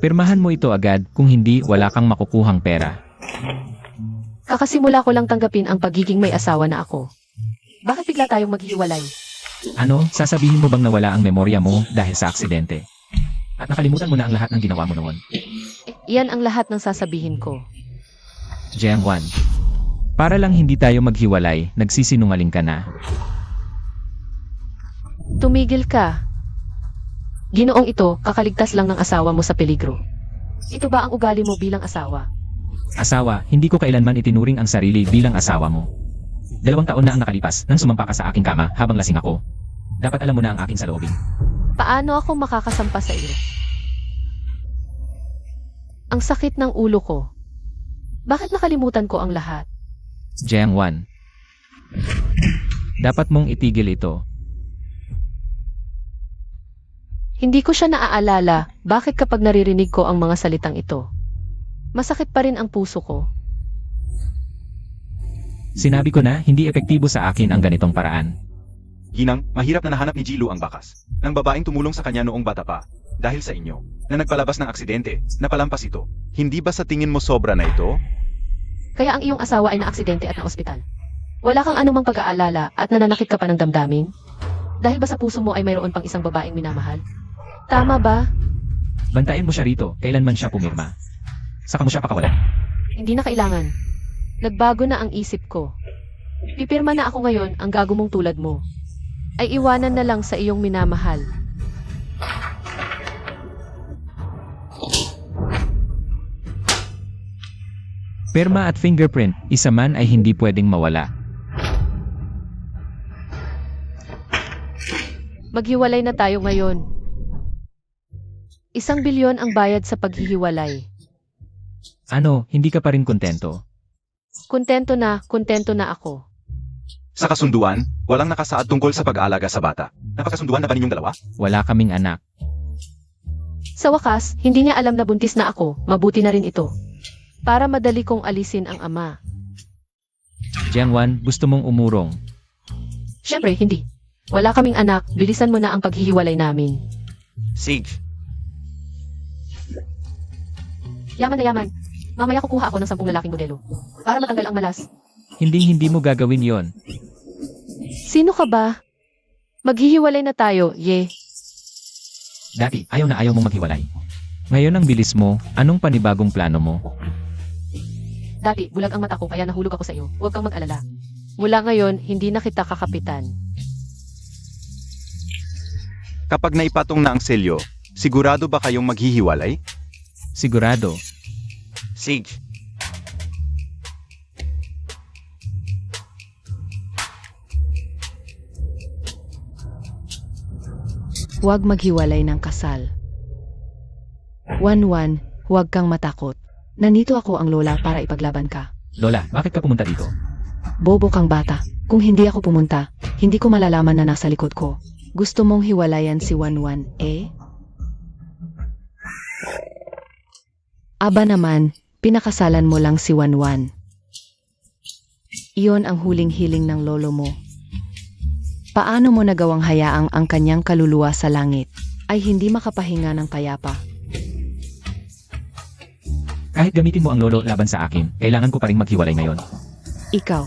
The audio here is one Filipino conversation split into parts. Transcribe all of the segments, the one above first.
Pirmahan mo ito agad, kung hindi wala kang makukuhang pera. Kakasimula ko lang tanggapin ang pagiging may asawa na ako. Bakit bigla tayong maghihiwalay? Ano, sasabihin mo bang nawala ang memorya mo dahil sa aksidente? At nakalimutan mo na ang lahat ng ginawa mo noon? Iyan ang lahat ng sasabihin ko. Jiangwan. Para lang hindi tayo maghiwalay, nagsisinungaling ka na. Tumigil ka. Ginoong ito, kakaligtas lang ng asawa mo sa peligro. Ito ba ang ugali mo bilang asawa? Asawa, hindi ko kailanman itinuring ang sarili bilang asawa mo. 2 taon na ang nakalipas nang sumampa ka sa aking kama habang lasing ako. Dapat alam mo na ang aking saloobin. Paano ako makakasampa sa iyo? Ang sakit ng ulo ko. Bakit nakalimutan ko ang lahat? Jiangwan. Dapat mong itigil ito. Hindi ko siya naaalala, bakit kapag naririnig ko ang mga salitang ito? Masakit pa rin ang puso ko. Sinabi ko na hindi epektibo sa akin ang ganitong paraan. Ginang, mahirap na nahanap ni Jilu ang bakas ng babaeng tumulong sa kanya noong bata pa. Dahil sa inyo, na nagpalabas ng aksidente, napalampas ito. Hindi ba sa tingin mo sobra na ito? Kaya ang iyong asawa ay naaksidente at na-ospital. Wala kang anumang pag-aalala at nananakit ka pa ng damdamin? Dahil ba sa puso mo ay mayroon pang isang babaeng minamahal? Tama ba? Bantayan mo siya rito, kailanman siya pumirma. Saka mo siya pakawalan. Hindi na kailangan. Nagbago na ang isip ko. Pipirma na ako ngayon, ang gago mong tulad mo. Ay iwanan na lang sa iyong minamahal. Perma at fingerprint, isa man ay hindi pwedeng mawala. Maghiwalay na tayo ngayon. 1 bilyon ang bayad sa paghihiwalay. Ano, hindi ka pa rin kontento? Kontento na ako. Sa kasunduan, walang nakasaad tungkol sa pag-aalaga sa bata. Napakasunduan na ba ninyong dalawa? Wala kaming anak. Sa wakas, hindi niya alam na buntis na ako, mabuti na rin ito. Para madali kong alisin ang ama. Jiangwan, gusto mong umurong. Siyempre, hindi. Wala kaming anak, bilisan mo na ang paghihiwalay namin. Sage. Yaman na yaman. Mamaya kukuha ako ng 10 lalaking modelo. Para matanggal ang malas. Hindi mo gagawin yon. Sino ka ba? Maghihiwalay na tayo, ye. Dati, ayaw na ayaw mong maghiwalay. Ngayon ang bilis mo, anong panibagong plano mo? Dati, bulag ang mata ko kaya nahulog ako sa iyo. Huwag kang mag-alala. Mula ngayon, hindi na kita kakapitan. Kapag naipatong na ang selyo, sigurado ba kayong maghihiwalay? Sigurado. Sage. Huwag maghiwalay ng kasal. 1-1, huwag kang matakot. Nandito ako ang lola para ipaglaban ka. Lola, bakit ka pumunta dito? Bobo kang bata. Kung hindi ako pumunta, hindi ko malalaman na nasa likod ko. Gusto mong hiwalayan si 1-1, eh? Aba naman, pinakasalan mo lang si 1-1. Iyon ang huling hiling ng lolo mo. Paano mo nagawang hayaang ang kanyang kaluluwa sa langit ay hindi makapahinga ng payapa? Kahit gamitin mo ang lolo laban sa akin, kailangan ko pa rin maghiwalay ngayon. Ikaw.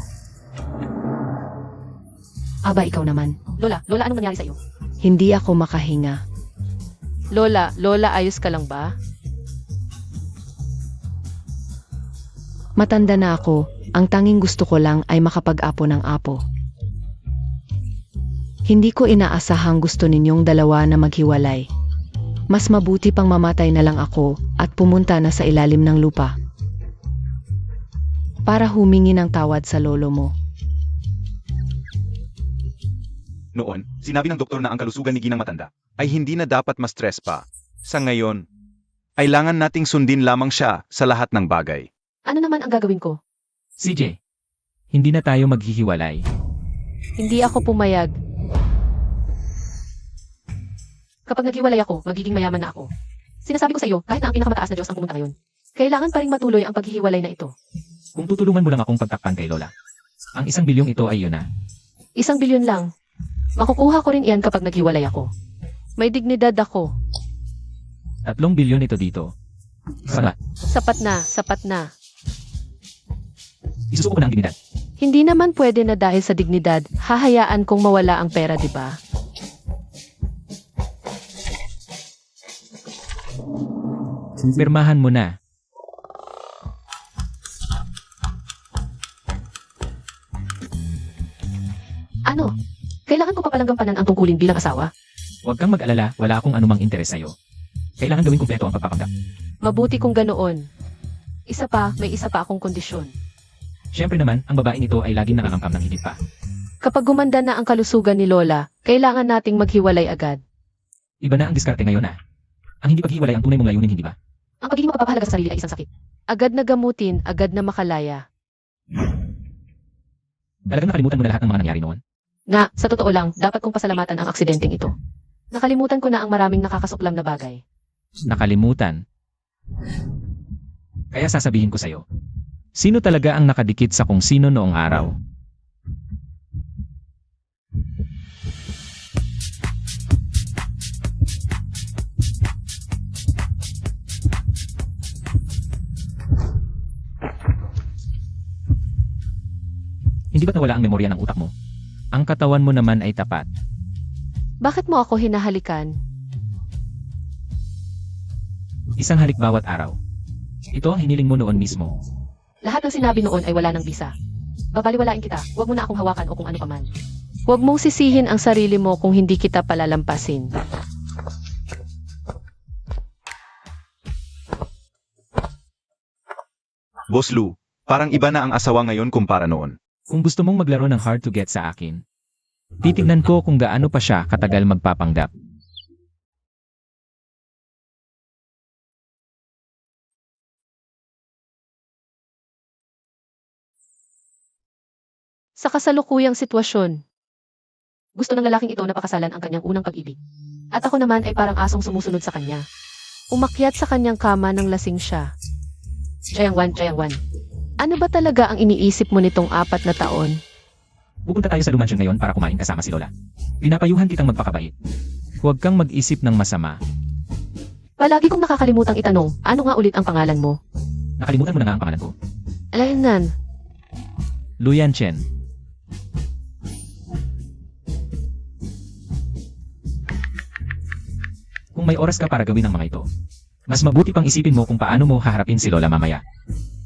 Aba, ikaw naman. Lola, anong nangyari sa iyo? Hindi ako makahinga. Lola, ayos ka lang ba? Matanda na ako, ang tanging gusto ko lang ay makapag-apo ng apo. Hindi ko inaasahang gusto ninyong dalawa na maghiwalay. Mas mabuti pang mamatay na lang ako at pumunta na sa ilalim ng lupa. Para humingi ng tawad sa lolo mo. Noon, sinabi ng doktor na ang kalusugan ni Ginang matanda ay hindi na dapat ma-stress pa. Sa ngayon, kailangan nating sundin lamang siya sa lahat ng bagay. Ano naman ang gagawin ko? CJ, hindi na tayo maghihiwalay. Hindi ako pumayag. Kapag naghiwalay ako, magiging mayaman na ako. Sinasabi ko sa iyo, kahit na ang pinakamataas na Diyos ang pumunta ngayon, kailangan pa rin matuloy ang paghihiwalay na ito. Kung tutulungan mo lang akong pagtakpan kay Lola, ang 1 bilyong ito ay yun na. 1 bilyon lang. Makukuha ko rin iyan kapag naghiwalay ako. May dignidad ako. 3 bilyon ito dito. Salamat. Sapat na, sapat na. Isusuko ko na ang dignidad. Hindi naman pwede na dahil sa dignidad, hahayaan kong mawala ang pera, di ba? Pirmahan mo na. Ano? Kailangan ko pa palang gampanan ang tungkulin bilang asawa? Huwag kang mag-alala, wala akong anumang interes sa'yo. Kailangan gawin kumpleto ang pagpapanggap. Mabuti kung ganoon. Isa pa, may isa pa akong kondisyon. Siyempre naman, ang babaeng ito ay laging nangangamkam ng higit pa. Kapag gumanda na ang kalusugan ni Lola, kailangan nating maghiwalay agad. Iba na ang diskarte ngayon Ang hindi paghiwalay ang tunay mong layunin, hindi ba? Ang pagiging mapapahalaga sa sarili ay isang sakit. Agad na gamutin, agad na makalaya. Talagang nakalimutan mo na lahat ng mga nangyari noon. Nga, sa totoo lang, dapat kong pasalamatan ang aksidenteng ito. Nakalimutan ko na ang maraming nakakasuklam na bagay. Nakalimutan. Kaya sasabihin ko sa'yo. Sino talaga ang nakadikit sa kung sino noong araw? Hindi ba't nawala ang memorya ng utak mo? Ang katawan mo naman ay tapat. Bakit mo ako hinahalikan? Isang halik bawat araw. Ito ang hiniling mo noon mismo. Lahat ng sinabi noon ay wala ng bisa. Babaliwalain kita, huwag mo na akong hawakan o kung ano paman. Huwag mong sisihin ang sarili mo kung hindi kita palalampasin. Boss Lou, parang iba na ang asawa ngayon kumpara noon. Kung gusto mong maglaro ng hard to get sa akin, titignan ko kung gaano pa siya katagal magpapanggap. Sa kasalukuyang sitwasyon, gusto ng lalaking ito na pakasalan ang kanyang unang pag-ibig. At ako naman ay parang asong sumusunod sa kanya. Umakyat sa kanyang kama nang lasing siya. Chayangwan. Ano ba talaga ang iniisip mo nitong 4 na taon? Pupunta tayo sa lumansyon ngayon para kumain kasama si Lola. Pinapayuhan kitang magpakabait. Huwag kang mag-isip ng masama. Palagi kong nakakalimutang itanong, ano nga ulit ang pangalan mo? Nakalimutan mo na nga ang pangalan ko. Alaynan, Luyan Chen. Kung may oras ka para gawin ang mga ito, mas mabuti pang isipin mo kung paano mo haharapin si Lola mamaya.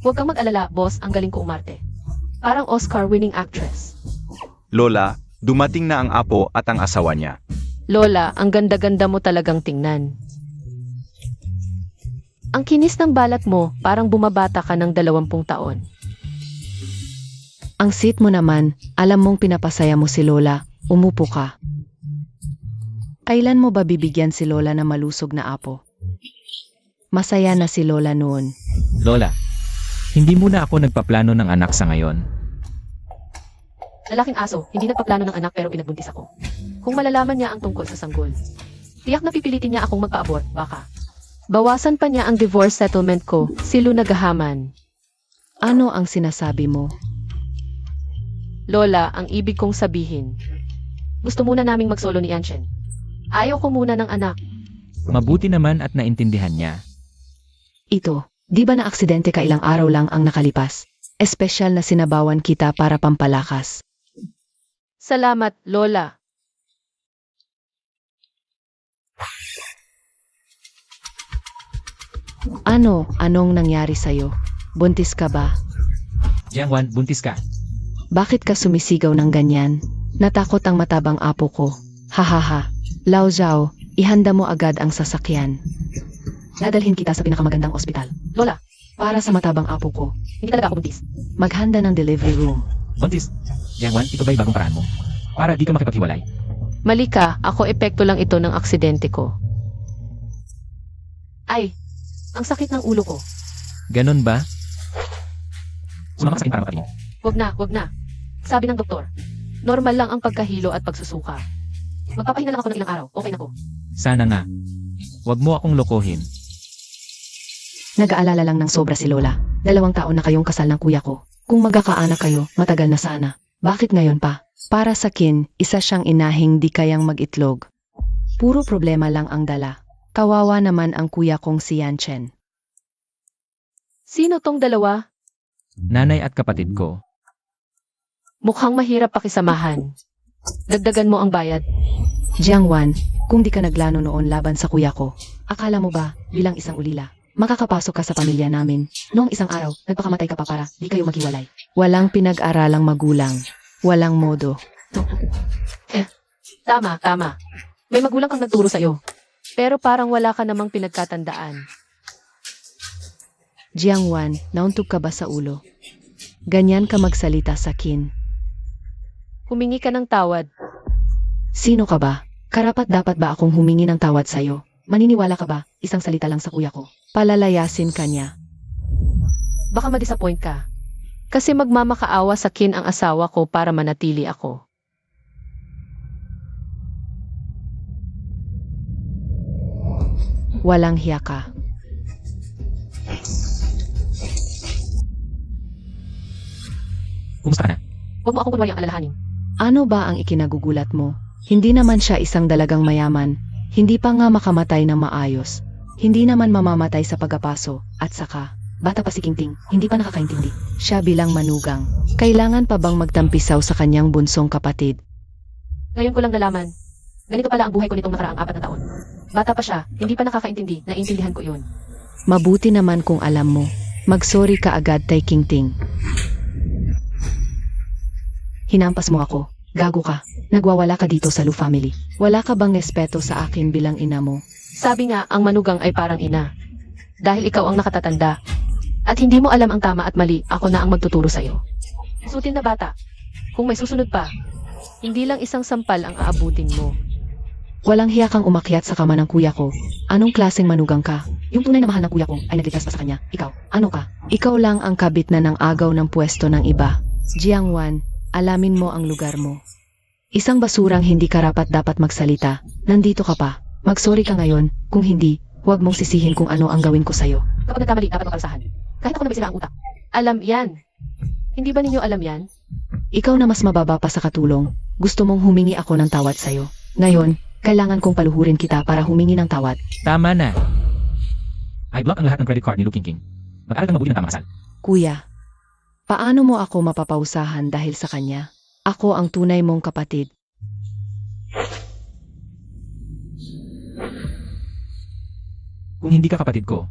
huwag kang mag-alala, boss, ang galing ko umarte. Parang Oscar-winning actress. Lola, dumating na ang apo at ang asawa niya. Lola, ang ganda-ganda mo talagang tingnan. Ang kinis ng balat mo, parang bumabata ka ng 20 taon. Ang sweet mo naman, alam mong pinapasaya mo si Lola, umupo ka. Kailan mo ba bibigyan si Lola na malusog na apo? Masaya na si Lola noon. Lola, hindi muna ako nagpaplano ng anak sa ngayon. Lalaking aso, hindi nagpaplano ng anak pero pinagbuntis ako. Kung malalaman niya ang tungkol sa sanggol, tiyak na pipilitin niya akong magpa-abort, baka. Bawasan pa niya ang divorce settlement ko, silo nagahaman. Ano ang sinasabi mo? Lola, ang ibig kong sabihin. Gusto muna naming magsolo ni Anshen. Ayaw ko muna ng anak. Mabuti naman at naintindihan niya. Ito, di ba na aksidente ka ilang araw lang ang nakalipas? Espesyal na sinabawan kita para pampalakas. Salamat, Lola. Anong nangyari sa'yo? Buntis ka ba? Jiangwan, buntis ka. Bakit ka sumisigaw ng ganyan? Natakot ang matabang apo ko. Hahaha. Lao Zhao, ihanda mo agad ang sasakyan. Dadalhin kita sa pinakamagandang ospital. Lola, para sa matabang apo ko. Hindi talaga ako buntis. Maghanda ng delivery room. Buntis. Jiangwan, ito ba'y bagong paraan mo? Para di ka makipaghiwalay. Mali ka, ako epekto lang ito ng aksidente ko. Ay, ang sakit ng ulo ko. Ganon ba? Sumama ka sa akin para makatingin. Wag na. Sabi ng doktor, normal lang ang pagkahilo at pagsusuka. Magpapahinga lang ako ng ilang araw, okay na ko. Sana nga. Huwag mo akong lokohin. Nag-aalala lang ng sobra si Lola. 2 taon na kayong kasal ng kuya ko. Kung magkakaanak kayo, matagal na sana. Bakit ngayon pa? Para sa kin, isa siyang inahing di kayang mag-itlog. Puro problema lang ang dala. Kawawa naman ang kuya kong si Yanchen. Sino tong dalawa? Nanay at kapatid ko. Mukhang mahirap pakisamahan. Dagdagan mo ang bayad. Jiangwan, kung di ka naglano noon laban sa kuya ko, akala mo ba, bilang isang ulila, makakapasok ka sa pamilya namin? Noong isang araw, nagpakamatay ka pa para di kayo maghiwalay. Walang pinag-aralang magulang. Walang modo. Tama. May magulang kang nagturo sa'yo. Pero parang wala ka namang pinagkatandaan. Jiangwan, nauntog ka ba sa ulo? Ganyan ka magsalita sa kin. Humingi ka ng tawad. Sino ka ba? Karapat dapat ba akong humingi ng tawad sa'yo? Maniniwala ka ba? Isang salita lang sa kuya ko. Palalayasin ka niya. Baka ma-disappoint ka. Kasi magmamakaawa sa kin ang asawa ko para manatili ako. Walang hiya ka. Kumusta ka na? Huwag mo akong kunwari ang alalahanin. Ano ba ang ikinagugulat mo? Hindi naman siya isang dalagang mayaman. Hindi pa nga makamatay na maayos. Hindi naman mamamatay sa pagapaso. At saka, bata pa si Kingting, hindi pa nakakaintindi. Siya bilang manugang. Kailangan pa bang magtampisaw sa kanyang bunsong kapatid? Ngayon ko lang nalaman. Ganito pala ang buhay ko nitong nakaraang 4 na taon. Bata pa siya, hindi pa nakakaintindi, naiintindihan ko yun. Mabuti naman kung alam mo. Magsorry ka agad kay Kingting. Hinampas mo ako. Gago ka. Nagwawala ka dito sa Lu family. Wala ka bang respeto sa akin bilang ina mo? Sabi nga, ang manugang ay parang ina. Dahil ikaw ang nakatatanda. At hindi mo alam ang tama at mali, ako na ang magtuturo sa'yo. Sutin na bata. Kung may susunod pa, hindi lang isang sampal ang aabutin mo. Walang hiya kang umakyat sa kama ng kuya ko. Anong klaseng manugang ka? Yung tunay na mahal ng kuya ko ay nagligtas pa sa kanya. Ikaw, ano ka? Ikaw lang ang kabit na ng agaw ng pwesto ng iba. Jiangwan, alamin mo ang lugar mo. Isang basurang hindi karapat dapat magsalita. Nandito ka pa. Magsorry ka ngayon. Kung hindi, huwag mong sisihin kung ano ang gawin ko sa'yo. Kapag nagkamali, dapat maparusahan. Kahit ako na may sira ang utak. Alam yan. Hindi ba ninyo alam yan? Ikaw na mas mababa pa sa katulong. Gusto mong humingi ako ng tawad sa'yo. Ngayon, kailangan kong paluhurin kita para humingi ng tawad. Tama na. I block ang lahat ng credit card ni Lu Kingking. Mag-aral kang mabuti ng tamang asal. Kuya, paano mo ako mapapausahan dahil sa kanya? Ako ang tunay mong kapatid. Kung hindi ka kapatid ko,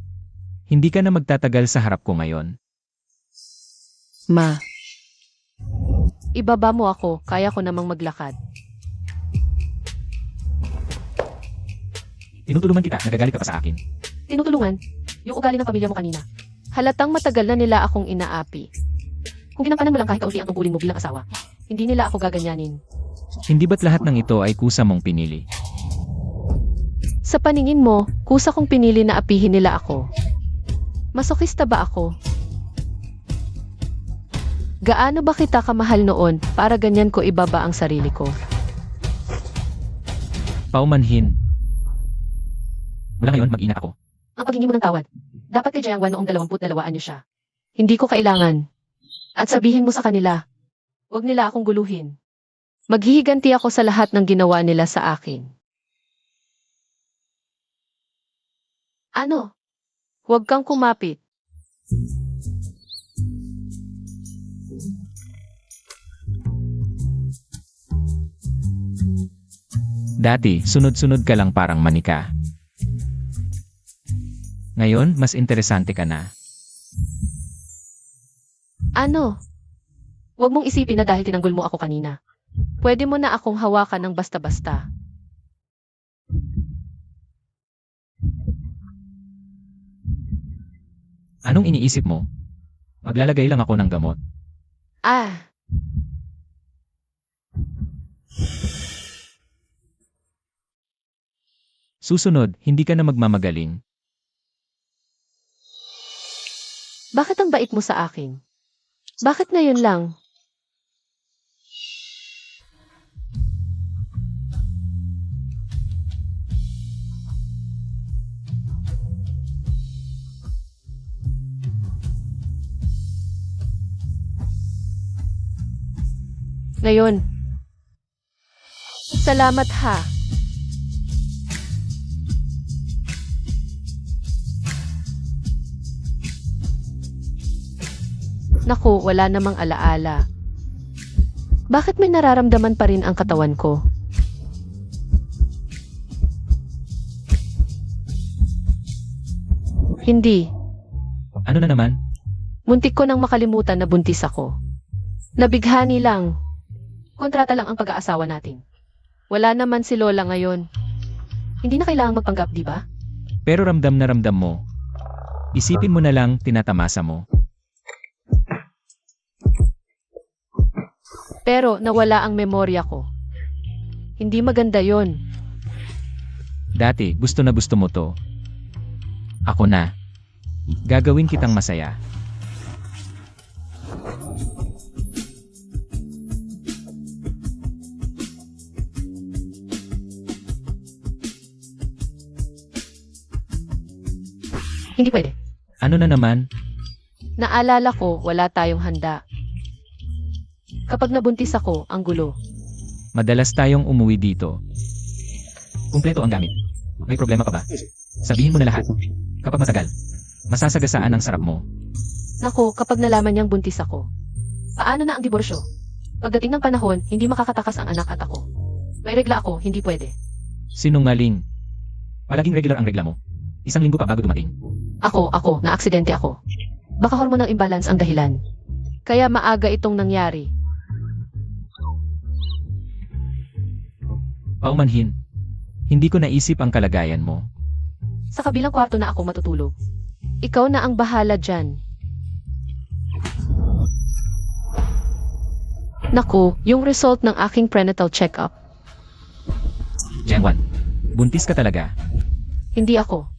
hindi ka na magtatagal sa harap ko ngayon. Ma, Ibaba mo ako, kaya ko namang maglakad. Tinutulungan kita, nagagalit ka pa sa akin. Tinutulungan? Yung ugali ng pamilya mo kanina. Halatang matagal na nila akong inaapi. Kung ginampanan mo lang kahit kaunti ang tungkulin mo bilang asawa, hindi nila ako gaganyanin. Hindi ba't lahat ng ito ay kusa mong pinili? Sa paningin mo, kusa kong pinili na apihin nila ako. Masokista ba ako? Gaano ba kita kamahal noon para ganyan ko ibaba ang sarili ko? Paumanhin. Mula ngayon, mag-ina ako. Ang paghingi mo ng tawad. Dapat kay Jiangwan noong 22 anyo siya. Hindi ko kailangan. At sabihin mo sa kanila, huwag nila akong guluhin. Maghihiganti ako sa lahat ng ginawa nila sa akin. Ano? Huwag kang kumapit. Dati, sunod-sunod ka lang parang manika. Ngayon, mas interesante ka na. Ano? Huwag mong isipin na dahil tinanggol mo ako kanina. Pwede mo na akong hawakan ng basta-basta. Anong iniisip mo? Maglalagay lang ako ng gamot. Ah, Susunod, hindi ka na magmamagaling. bakit ang bait mo sa akin? Bakit ngayon lang? Ngayon. Salamat ha. Naku, wala namang alaala. Bakit may nararamdaman pa rin ang katawan ko? Hindi. Ano na naman? Muntik ko nang makalimutan na buntis ako. Nabighani lang. Kontrata lang ang pag-aasawa natin. Wala naman si Lola ngayon. Hindi na kailangang magpanggap, di ba? Pero ramdam na ramdam mo. Isipin mo na lang tinatamasa mo. Pero nawala ang memorya ko. Hindi maganda yon. Dati, gusto na gusto mo to. Ako na. Gagawin kitang masaya. Hindi pwede. Ano na naman? Naalala ko, wala tayong handa. Kapag nabuntis ako, ang gulo. Madalas tayong umuwi dito. Kumpleto ang gamit. May problema pa ba? Sabihin mo na lahat. Kapag matagal, masasagasaan ang sarap mo. Naku, kapag nalaman niyang buntis ako. Paano na ang diborsyo? Pagdating ng panahon, hindi makakatakas ang anak at ako. May regla ako, hindi pwede. Sinungaling. Palaging regular ang regla mo. Isang linggo pa bago dumating. Ako, na-aksidente ako. Baka hormonal imbalance ang dahilan. Kaya maaga itong nangyari. Paumanhin. Hindi ko naisip ang kalagayan mo. Sa kabilang kwarto na ako matutulog. Ikaw na ang bahala dyan. Naku, yung result ng aking prenatal check-up. Jiangwan, buntis ka talaga. Hindi ako.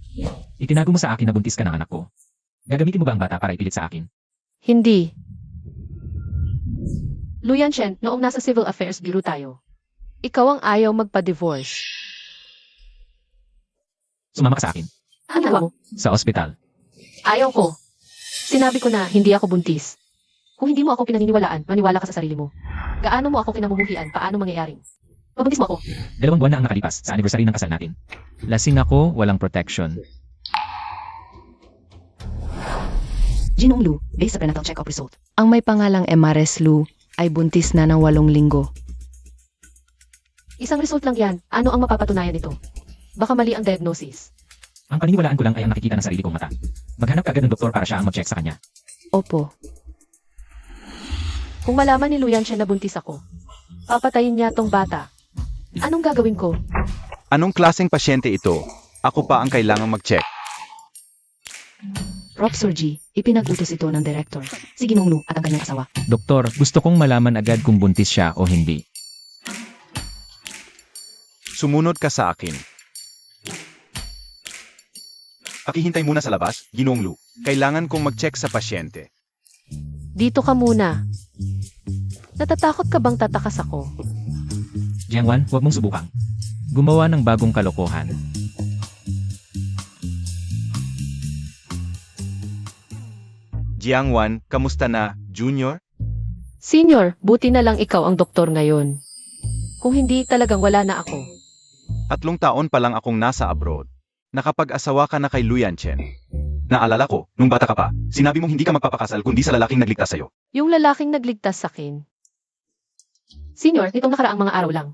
Itinago mo sa akin na buntis ka ng anak ko. Gagamitin mo ba ang bata para ipilit sa akin? Hindi. Luyan Shen, noong nasa Civil Affairs Bureau tayo. Ikaw ang ayaw magpa-divorce. Sumama ka sa akin. Ano? Sa ospital. Ayaw ko. Sinabi ko na hindi ako buntis. Kung hindi mo ako pinaniniwalaan, maniwala ka sa sarili mo. Gaano mo ako kinamumuhian, paano mangyayaring? Mabuntis mo ako. 2 buwan na ang nakalipas sa anniversary ng kasal natin. Lasing ako, walang protection. Jinong Lu, based sa prenatal check-up result. Ang may pangalang MRS Lu ay buntis na ng 8 linggo. Isang result lang yan. Ano ang mapapatunayan nito? Baka mali ang diagnosis. Ang paniniwalaan ko lang ay ang nakikita ng sarili kong mata. Maghanap ka agad ng doktor para siya ang mag-check sa kanya. Opo. Kung malaman ni Luyan siya na buntis ako, papatayin niya tong bata. Anong gagawin ko? Anong klaseng pasyente ito? Ako pa ang kailangang mag-check. Prof. Surgery, ipinag-utos ito ng director, si Ginong Lu at ang kanyang asawa. Doktor, gusto kong malaman agad kung buntis siya o hindi. Sumunod ka sa akin. Pakihintay muna sa labas, Ginong Lu. Kailangan kong mag-check sa pasyente. Dito ka muna. Natatakot ka bang tatakas ako? Jiangwan, huwag mong subukan. Gumawa ng bagong kalokohan. Jiangwan, kamusta na, Junior? Senior, buti na lang ikaw ang doktor ngayon. Kung hindi, talagang wala na ako. 3 taon pa lang akong nasa abroad. Nakapag-asawa ka na kay Luyan Chen. Naalala ko, nung bata ka pa, sinabi mong hindi ka magpapakasal kundi sa lalaking nagligtas sa'yo. Yung lalaking nagligtas sa akin. Senior, nitong nakaraang mga araw lang.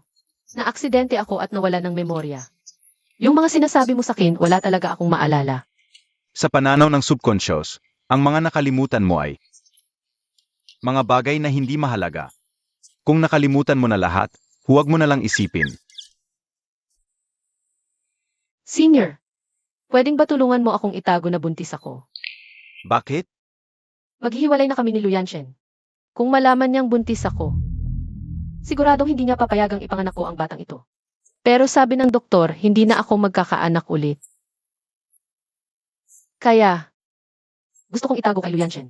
Na-aksidente ako at nawala ng memorya. Yung mga sinasabi mo sa akin, wala talaga akong maalala. Sa pananaw ng subconscious, ang mga nakalimutan mo ay mga bagay na hindi mahalaga. Kung nakalimutan mo na lahat, huwag mo na lang isipin. Senior, pwedeng ba tulungan mo akong itago na buntis ako? Bakit? Maghihiwalay na kami ni Luyan Shen. Kung malaman niyang buntis ako, siguradong hindi niya papayagang ipanganak ko ang batang ito. Pero sabi ng doktor, hindi na ako magkakaanak ulit. Kaya, gusto kong itago kay Luyan Shen.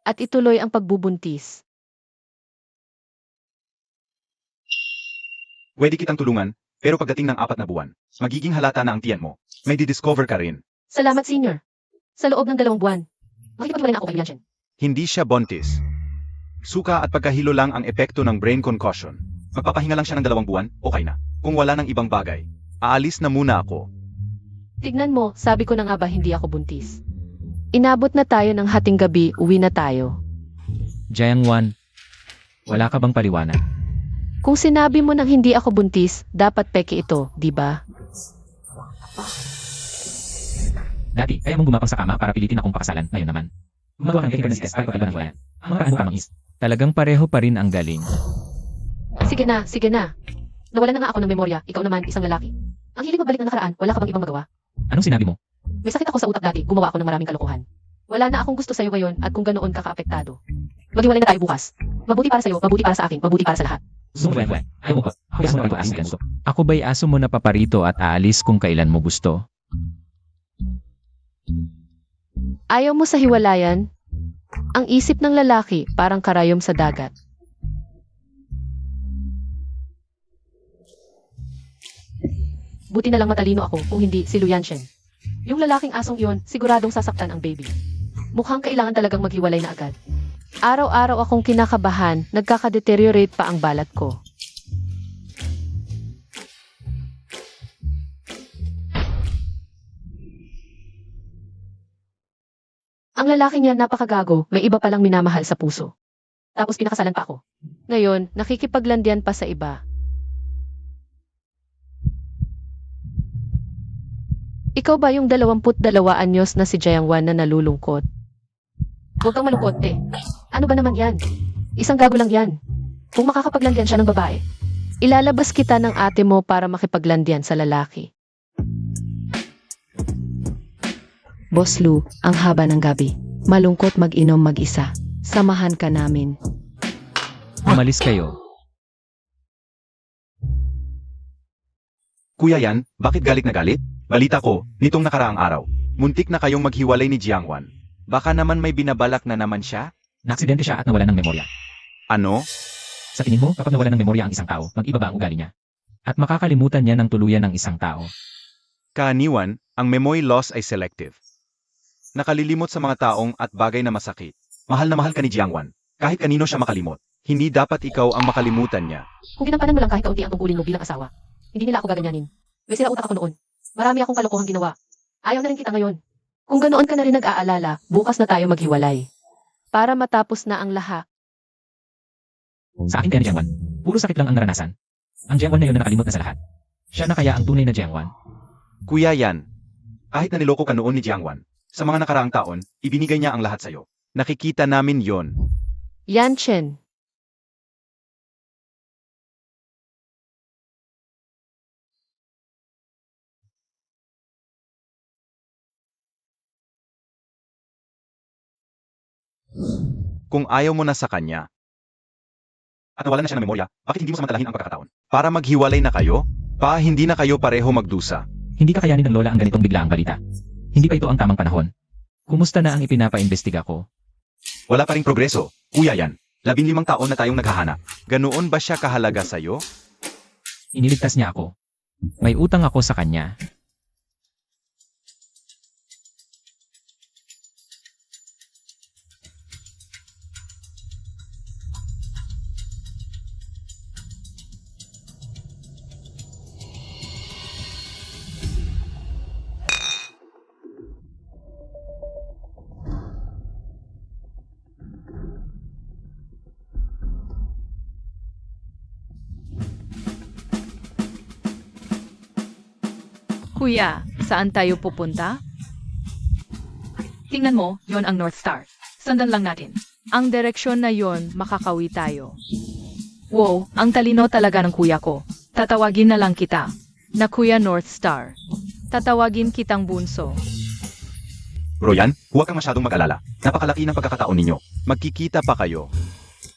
At ituloy ang pagbubuntis. Pwede kitang tulungan, pero pagdating ng 4 na buwan, magiging halata na ang tiyan mo. May di-discover ka rin. Salamat, Senior. Sa loob ng 2 buwan, makikipaghiwalay na ako kay Luyan Shen. Hindi siya buntis. Suka at pagkahilo lang ang epekto ng brain concussion. Magpapahinga lang siya ng 2 buwan, okay na. Kung wala ng ibang bagay, aalis na muna ako. Tignan mo, sabi ko na nga ba hindi ako buntis. Inabot na tayo ng hating gabi, uwi na tayo. Jiangwan, wala ka bang paliwanag? Kung sinabi mo nang hindi ako buntis, dapat peke ito, di ba? Dati, kaya mong gumapang sa kama para pilitin akong pakasalan. Ngayon naman. Gumagawa ng pregnancy test para pagkaiba ng hiwalayan. Ang mga kaano tamang is. Talagang pareho pa rin ang galing. Sige na, sige na. Nawalan na nga ako ng memorya, ikaw naman isang lalaki. Ang hilig mabalik ng nakaraan, wala ka bang ibang magawa? Anong sinabi mo? May sakit ako sa utak dati, gumawa ako ng maraming kalokohan. Wala na akong gusto sa'yo ngayon at kung ganoon ka kaapektado. Maghiwalay na tayo bukas. Mabuti para sa'yo, mabuti para sa akin, mabuti para sa lahat. Sumuwen. Ayaw mo ko. Ako mo na aso gusto. Ako ba'y aso mo na paparito at aalis kung kailan mo gusto? Ayaw mo sa hiwalayan? Ang isip ng lalaki parang karayom sa dagat. Buti na lang matalino ako, kung hindi si Lu Yanshen. Yung lalaking asong iyon, siguradong sasaktan ang baby. Mukhang kailangan talagang maghiwalay na agad. Araw-araw akong kinakabahan, nagkakadeteriorate pa ang balat ko. Ang lalaki niya napakagago, may iba palang minamahal sa puso. Tapos pinakasalan pa ako. Ngayon, nakikipaglandian pa sa iba. Ikaw ba yung 22 anyos na si Jiangwan na nalulungkot? Huwag kang malungkot eh. Ano ba naman yan? Isang gago lang yan. Kung makakapaglandian siya ng babae, ilalabas kita ng ate mo para makipaglandian sa lalaki. Boss Lu, ang haba ng gabi. Malungkot mag-inom mag-isa. Samahan ka namin. Umalis kayo. Kuya Yan, bakit galit na galit? Balita ko, nitong nakaraang araw, muntik na kayong maghiwalay ni Jiangwan. Baka naman may binabalak na naman siya? Naaksidente siya at nawalan ng memorya. Ano? Sa tingin mo, kapag nawalan ng memorya ang isang tao, mag-iba ba ang ugali niya? At makakalimutan niya ng tuluyan ng isang tao. Kaaniwan, ang memory loss ay selective. Nakalilimot sa mga taong at bagay na masakit. Mahal na mahal ka ni Jiangwan. Kahit kanino siya makalimot, hindi dapat ikaw ang makalimutan niya. Kung ginampanan mo lang kahit kaunti ang tungkulin mo bilang asawa, hindi nila ako gaganyanin. May sira utak ako noon. Marami akong kalokohang ginawa. Ayaw na rin kita ngayon. Kung ganoon ka na rin nag-aalala, bukas na tayo maghiwalay. Para matapos na ang lahat. Sa akin kaya ni Jiangwan, puro sakit lang ang naranasan. Ang Jiangwan na yun na nakalimot na sa lahat. Siya na kaya ang tunay na Jiangwan. Kuya Yan, kahit na niloko ka noon ni Jiangwan, sa mga nakaraang taon, ibinigay niya ang lahat sa'yo. Nakikita namin yon. Yanshen. Kung ayaw mo na sa kanya, at nawalan na siya ng memorya, bakit hindi mo samantalahin ang pagkakataon? Para maghiwalay na kayo? Hindi na kayo pareho magdusa. Hindi kakayanin ng lola ang ganitong biglaang balita. Hindi pa ito ang tamang panahon. Kumusta na ang ipinapaimbestiga ko? Wala pa ring progreso. Kuya Yan, 15 taon na tayong naghahanap. Ganoon ba siya kahalaga sa'yo? Iniligtas niya ako. May utang ako sa kanya. Kuya, saan tayo pupunta? Tingnan mo, yon ang North Star. Sundan lang natin. Ang direksyon na yon, makakawi tayo. Wow, ang talino talaga ng kuya ko. Tatawagin na lang kita. Na Kuya North Star. Tatawagin kitang bunso. Royan, huwag kang masyadong mag-alala. Napakalaki ng pagkakataon ninyo. Magkikita pa kayo.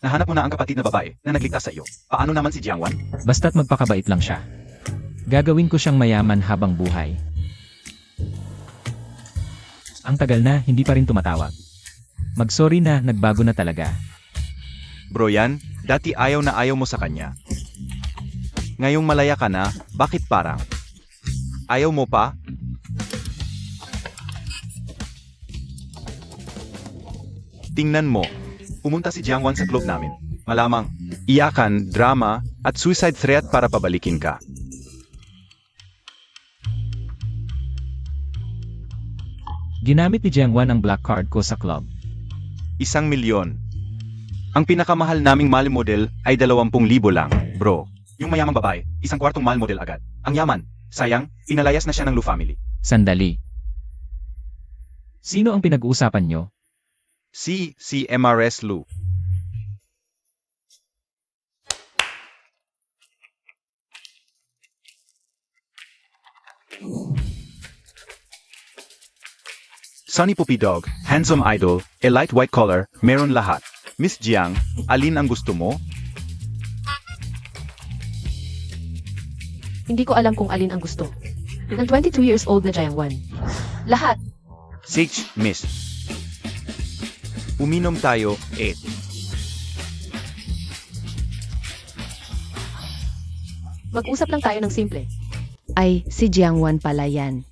Nahanap mo na ang kapatid na babae na nagligtas sa iyo. Paano naman si Jiangwan? Basta't magpakabait lang siya. Gagawin ko siyang mayaman habang buhay. Ang tagal na, hindi pa rin tumatawag. Mag-sorry na, nagbago na talaga. Broyan, dati ayaw na ayaw mo sa kanya. Ngayong malaya ka na, bakit parang? Ayaw mo pa? Tingnan mo, pumunta si Jiangwan sa club namin. Malamang, iyakan, drama, at suicide threat para pabalikin ka. Ginamit ni Jiangwan ang black card ko sa club. 1 milyon. Ang pinakamahal naming mall model ay 20,000 lang, bro. Yung mayamang babae, 1/4 mall model agad. Ang yaman. Sayang, pinalayas na siya ng Lu family. Sandali. Sino ang pinag-uusapan nyo? Si MRS Lu. Sunny Puppy Dog, handsome idol, a light white collar, meron lahat. Miss Jiang, alin ang gusto mo? Hindi ko alam kung alin ang gusto. Ng 22 years old na Jiangwan. Lahat. Sage, miss. Uminom tayo, 8. Mag-usap lang tayo ng simple. Ay, si Jiangwan pala yan.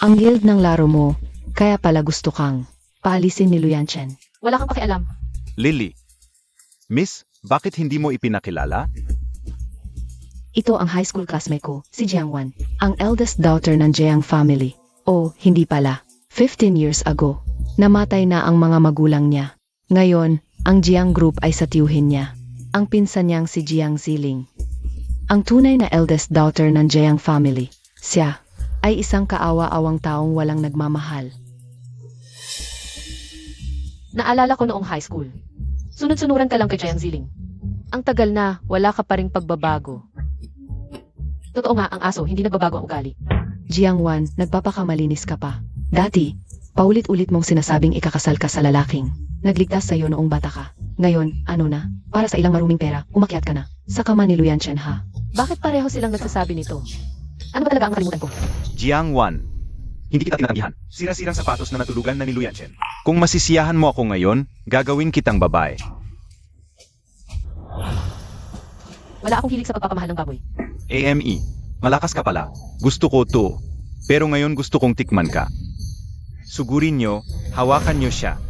Ang guild ng laro mo, kaya pala gusto kang paalisin ni Luyanchen. Wala kang pakialam. Lily. Miss, bakit hindi mo ipinakilala? Ito ang high school classmate ko, si Jiangwan, ang eldest daughter ng Jiang family. Oh, hindi pala. 15 years ago, namatay na ang mga magulang niya. Ngayon, ang Jiang group ay sa tiyuhin niya. Ang pinsan niyang si Jiang Ziling. Ang tunay na eldest daughter ng Jiang family. Siya ay isang kaawa-awang taong walang nagmamahal. Naalala ko noong high school. Sunod-sunuran ka lang kay Jiang Ziling. Ang tagal na, wala ka pa ring pagbabago. Totoo nga, ang aso, hindi nagbabago ang ugali. Jiangwan, nagpapakamalinis ka pa. Dati, paulit-ulit mong sinasabing ikakasal ka sa lalaking nagligtas sa'yo noong bata ka. Ngayon, ano na? Para sa ilang maruming pera, umakyat ka na. Sa kama ni Luyanchen ha. Bakit pareho silang nagsasabi nito? Ano ba talaga ang kalimutan ko? Jiang Wan. Hindi kita tinatanggihan. Sira-sirang sapatos na natulugan na ni Luyanchen. Kung masisiyahan mo ako ngayon, gagawin kitang babae. Wala akong hilig sa pagpapamahal ng baboy. AME. Malakas ka pala. Gusto ko to. Pero ngayon gusto kong tikman ka. Sugurin nyo, hawakan nyo siya.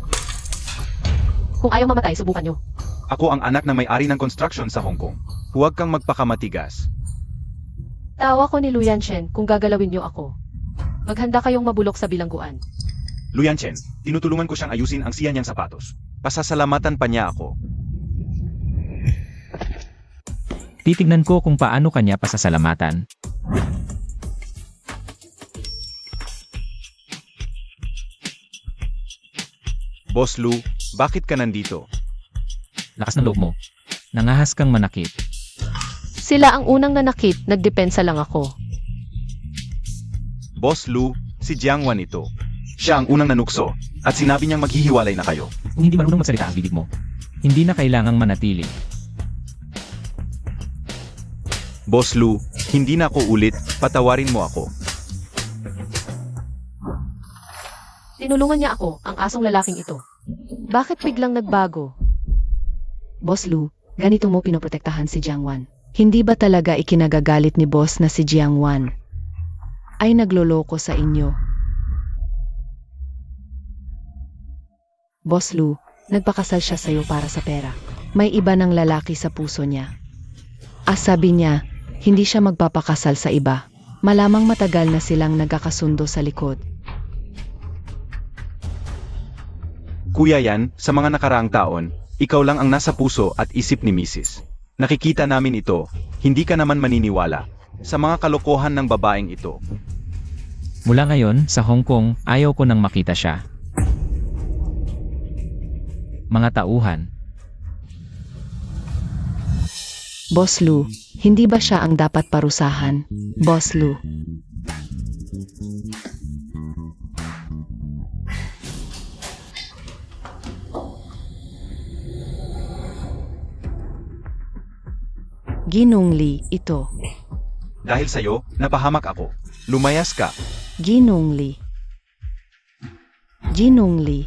Kung ayaw mamatay, subukan nyo. Ako ang anak ng may-ari ng construction sa Hong Kong. Huwag kang magpakamatigas. Tawa ko ni Luyanchen kung gagalawin nyo ako. Maghanda kayong mabulok sa bilangguan. Luyanchen, tinutulungan ko siyang ayusin ang siya niyang sapatos. Pasasalamatan pa niya ako. Titignan ko kung paano kanya pasasalamatan. Boss Lu, bakit ka nandito? Lakas ng loob mo. Nangahas kang manakit. Sila ang unang nanakit, nagdepensa lang ako. Boss Lu, si Jiang Wan ito. Siya ang unang nanukso, at sinabi niyang maghihiwalay na kayo. Kung hindi marunong magsalita ang bibig mo, hindi na kailangang manatili. Boss Lu, hindi na ako ulit, patawarin mo ako. Tinulungan niya ako, ang asong lalaking ito. Bakit biglang nagbago? Boss Lu, ganito mo pinoprotektahan si Jiangwan. Hindi ba talaga ikinagagalit ni boss na si Jiangwan ay nagloloko sa inyo? Boss Lu, nagpakasal siya sa'yo para sa pera. May iba ng lalaki sa puso niya. Sabi niya, hindi siya magpapakasal sa iba. Malamang matagal na silang nagkakasundo sa likod. Kuya yan, sa mga nakaraang taon, ikaw lang ang nasa puso at isip ni Mrs. Nakikita namin ito, hindi ka naman maniniwala sa mga kalokohan ng babaeng ito. Mula ngayon, sa Hong Kong, ayaw ko nang makita siya. Mga tauhan. Boss Lu, hindi ba siya ang dapat parusahan? Boss Lu. Ginong Li, ito. Dahil sa'yo, napahamak ako. Lumayas ka. Ginong Li. Ginong Li.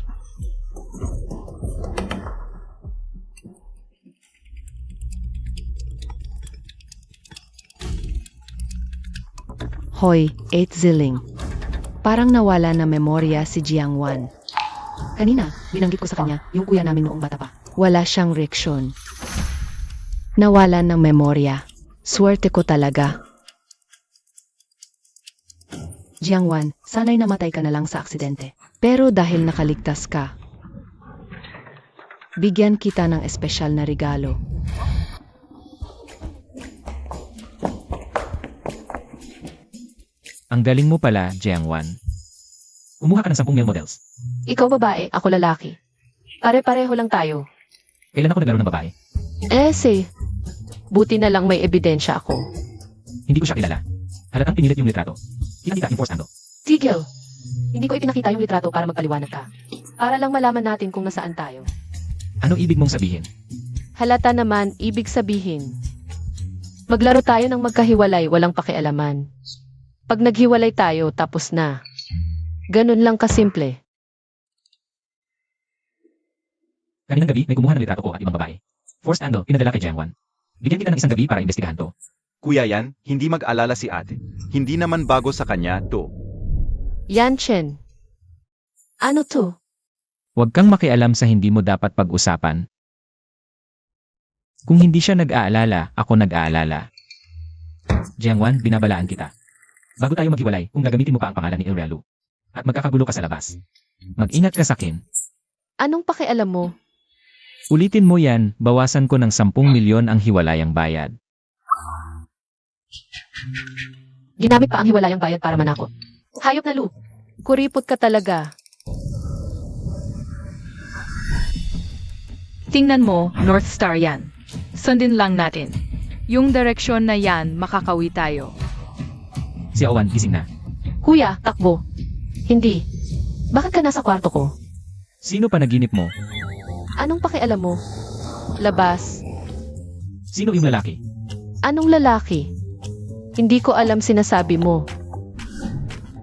Hoy, 8 Ziling. Parang nawala na memorya si Jiangwan. Kanina, binanggit ko sa kanya yung kuya namin noong bata pa. Wala siyang reaksyon. Nawalan ng memorya. Swerte ko talaga. Jiangwan, sana'y namatay ka na lang sa aksidente. Pero dahil nakaligtas ka, Bigyan kita ng espesyal na regalo. Ang galing mo pala, Jiangwan. Kumuha ka ng 10 male models. Ikaw babae, ako lalaki. Pare-pareho lang tayo. Kailan ako naglaro ng babae? Buti na lang may ebidensya ako. Hindi ko siya kilala. Halatang pinilit yung litrato. Kita-kita yung force ando. Tigil! Hindi ko ipinakita yung litrato para magpaliwanag ka. Para lang malaman natin kung nasaan tayo. Ano ibig mong sabihin? Halata naman, ibig sabihin. Maglaro tayo ng magkahiwalay, walang pakialaman. Pag naghiwalay tayo, tapos na. Ganun lang kasimple. Kaninang gabi, may kumuha ng litrato ko at ibang babae. Force ando, pinadala kay Jiangwan. Bigyan kita ng isang gabi para imbestigahan to. Kuya Yan, hindi mag-alala si ate. Hindi naman bago sa kanya to. Yan, Chen. Ano to? Huwag kang makialam sa hindi mo dapat pag-usapan. Kung hindi siya nag-aalala, ako nag-aalala. Jiangwan, binabalaan kita. Bago tayo maghiwalay, kung gagamitin mo pa ang pangalan ni Ilrelu. At magkakagulo ka sa labas. Mag-ingat ka sa akin. Anong pakialam mo? Ulitin mo yan, bawasan ko ng 10 milyon ang hiwalayang bayad. Ginamit pa ang hiwalayang bayad para manakot. Hayop na Lu. Kuripot ka talaga. Tingnan mo, North Star yan. Sundin lang natin. Yung direksyon na yan, makakawi tayo. Si Owen, gising na. Kuya, takbo. Hindi. Bakit ka nasa kwarto ko? Sino pa naginip mo? Anong pakialam mo? Labas. Sino yung lalaki? Anong lalaki? Hindi ko alam sinasabi mo.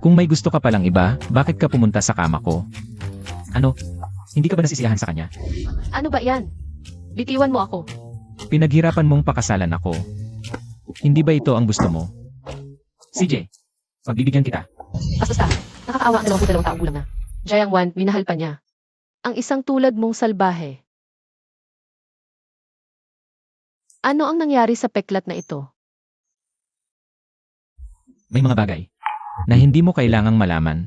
Kung may gusto ka palang iba, bakit ka pumunta sa kama ko? Ano? Hindi ka ba nasisiyahan sa kanya? Ano ba yan? Bitiwan mo ako. Pinaghirapan mong pakasalan ako. Hindi ba ito ang gusto mo? CJ, pagbibigyan kita. Basta, nakakaawa ang 22 taong gulang na. Jiangwan, minahal pa niya. Ang isang tulad mong salbahe. Ano ang nangyari sa peklat na ito? May mga bagay na hindi mo kailangang malaman.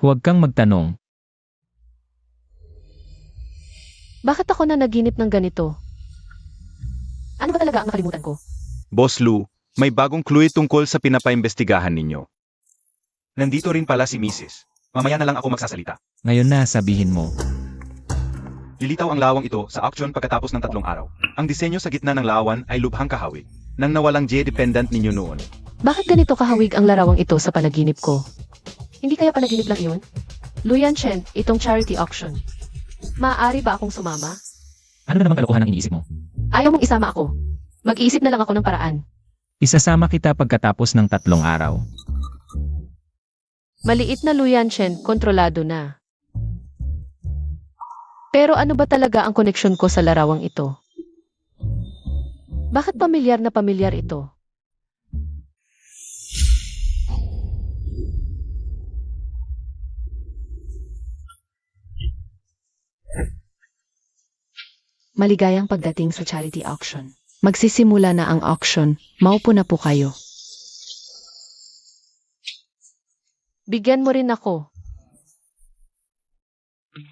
Huwag kang magtanong. Bakit ako na naginip ng ganito? Ano ba talaga ang nakalimutan ko? Boss Lu, may bagong clue tungkol sa pinapaimbestigahan ninyo. Nandito rin pala si Mrs. Mamaya na lang ako magsasalita. Ngayon na sabihin mo. Lilitaw ang lawang ito sa auction pagkatapos ng 3 araw. Ang disenyo sa gitna ng lawan ay lubhang kahawig, nang nawalang J-dependent ninyo noon. Bakit ganito kahawig ang larawang ito sa panaginip ko? Hindi kaya panaginip lang iyon? Luyan Chen, itong charity auction. Maaari ba akong sumama? Ano na namang kalokohan ang iniisip mo? Ayaw mong isama ako. Mag-iisip na lang ako ng paraan. Isasama kita pagkatapos ng 3 araw. Maliit na Luyan Chen, kontrolado na. Pero ano ba talaga ang koneksyon ko sa larawang ito? Bakit pamilyar na pamilyar ito? Maligayang pagdating sa charity auction. Magsisimula na ang auction. Maupo na po kayo. Bigyan mo rin ako.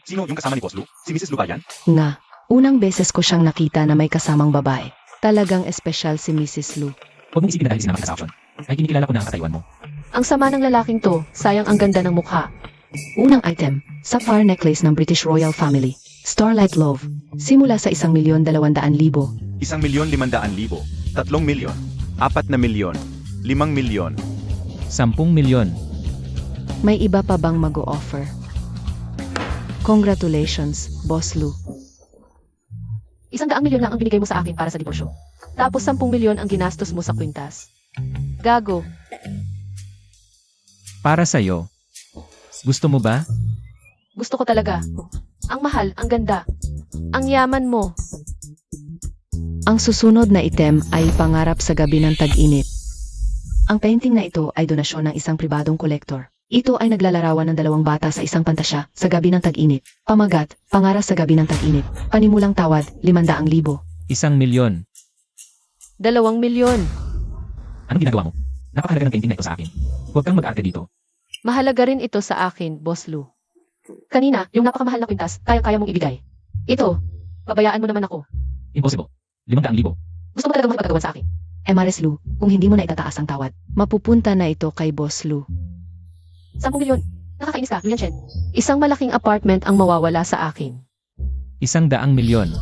Sino yung kasama ni Boss Lu? Si Mrs. Lu ba yan? Nga, unang beses ko siyang nakita na may kasamang babae. Talagang espesyal si Mrs. Lu. Huwag mong isipin na dahil sinama kita sa auction. Ay kinikilala ko na ang katayuan mo. Ang sama ng lalaking to, sayang ang ganda ng mukha. Unang item, sapphire necklace ng British Royal Family. Starlight Love. Simula sa 1,200,000. 1,500,000, 3 milyon, 4 na milyon, 5 milyon. 10 milyon. May iba pa bang mag-o-offer? Congratulations, Boss Lu. 100 milyon lang ang binigay mo sa akin para sa diborsyo. Tapos 10 milyon ang ginastos mo sa kwintas. Gago. Para sa'yo. Gusto mo ba? Gusto ko talaga. Ang mahal, ang ganda. Ang yaman mo. Ang susunod na item ay Pangarap sa Gabi ng Tag-init. Ang painting na ito ay donasyon ng isang pribadong kolektor. Ito ay naglalarawan ng 2 bata sa isang pantasya sa gabi ng tag-init. Pamagat, Pangarap sa Gabi ng Tag-init. Panimulang tawad, 500,000. 1 milyon. 2 milyon. Anong ginagawa mo? Napakahalaga ng painting na ito sa akin. Huwag kang mag-arte dito. Mahalaga rin ito sa akin, Boss Lu. Kanina, yung napakamahal na kwintas, kaya-kaya mong ibigay. Ito, pabayaan mo naman ako. Impossible. 500,000. Gusto mo talagang makipag-agawan sa akin? Maris Lu, kung hindi mo na itataas ang tawad, mapupunta na ito kay Boss Lu. 10 milyon. Nakakainis ka, Luyan Chen. Isang malaking apartment ang mawawala sa akin. 100,000,000.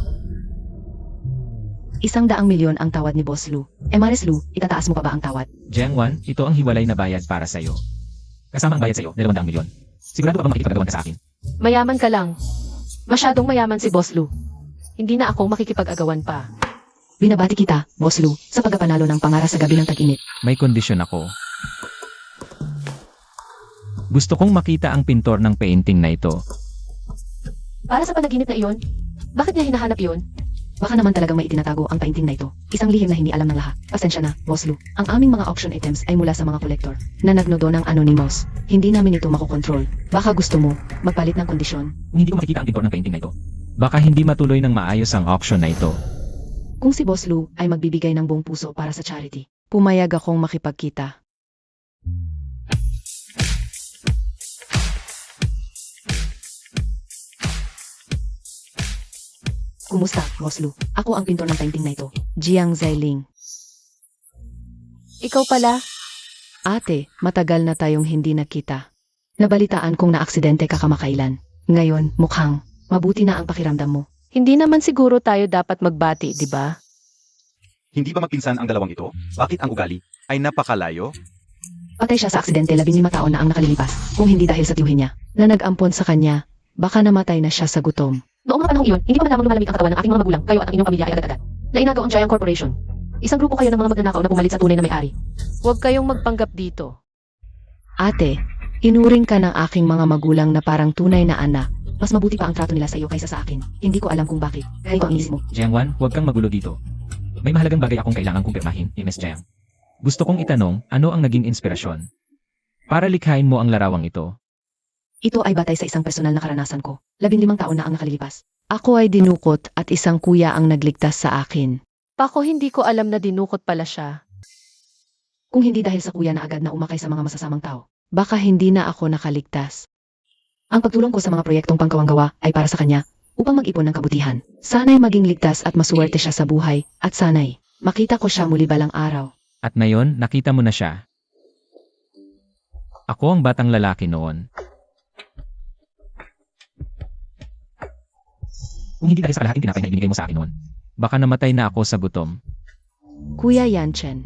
100,000,000 ang tawad ni Boss Lu. Maris Lu, itataas mo pa ba ang tawad? Jiangwan, ito ang hiwalay na bayad para sa'yo. Kasama ang bayad sa'yo, 200,000,000. Sigurado ka bang makikipag-agawan ka sa akin? Mayaman ka lang. Masyadong mayaman si Boss Lu. Hindi na ako makikipag-agawan pa. Binabati kita, Boss Lu, sa pagkapanalo ng pangara sa gabi ng tag-init. May kondisyon ako. Gusto kong makita ang pintor ng painting na ito. Para sa panaginip na iyon, bakit niya hinahanap iyon? Baka naman talagang may itinatago ang painting na ito. Isang lihim na hindi alam ng lahat. Pasensya na, Boss Lu. Ang aming mga auction items ay mula sa mga kolektor na nagnodo ng Anonymous. Hindi namin ito makokontrol. Baka gusto mo, magpalit ng kondisyon. Kung hindi ko makikita ang pintor ng painting na ito, baka hindi matuloy ng maayos ang auction na ito. Kung si Boss Lu ay magbibigay ng buong puso para sa charity, pumayag akong makipagkita. Kumusta, Boss Lu? Ako ang pintor ng painting na ito, Jiang Zailing. Ikaw pala? Ate, matagal na tayong hindi nakita. Nabalitaan kong naaksidente ka kamakailan. Ngayon, mukhang mabuti na ang pakiramdam mo. Hindi naman siguro tayo dapat magbati, di ba? Hindi ba magpinsan ang dalawang ito? Bakit ang ugali ay napakalayo? Patay siya sa aksidente 15 taon na ang nakalilipas, kung hindi dahil sa tiyuhin niya, na nag-ampon sa kanya, baka namatay na siya sa gutom. Noong mga panahong iyon, hindi pa man lamang lumalamig ang katawan ng aking mga magulang, kayo at ang inyong pamilya ay agad-agad. Nainagaw ang Giant Corporation. Isang grupo kayo ng mga magnanakaw na pumalit sa tunay na may-ari. Huwag kayong magpanggap dito. Ate, inuring ka ng aking mga magulang na parang tunay na anak. Mas mabuti pa ang trato nila sa iyo kaysa sa akin. Hindi ko alam kung bakit. Ganito ang inisip mo. Jiangwan, huwag kang magulo dito. May mahalagang bagay akong kailangang kumpirmahin, Ms. Jiang. Gusto kong itanong, ano ang naging inspirasyon? Para likhain mo ang larawang ito. Ito ay batay sa isang personal na karanasan ko. 15 taon na ang nakalilipas. Ako ay dinukot at isang kuya ang nagligtas sa akin. Pako, hindi ko alam na dinukot pala siya. Kung hindi dahil sa kuya na agad na umakay sa mga masasamang tao, baka hindi na ako nakaligtas. Ang pagtulong ko sa mga proyektong pangkawanggawa ay para sa kanya upang mag-ipon ng kabutihan. Sana'y maging ligtas at masuwerte siya sa buhay at sana'y makita ko siya muli balang araw. At ngayon, nakita mo na siya. Ako ang batang lalaki noon. Kung hindi dahil sa kalahating tinapay na ibinigay mo sa akin noon, baka namatay na ako sa gutom. Kuya Yanchen,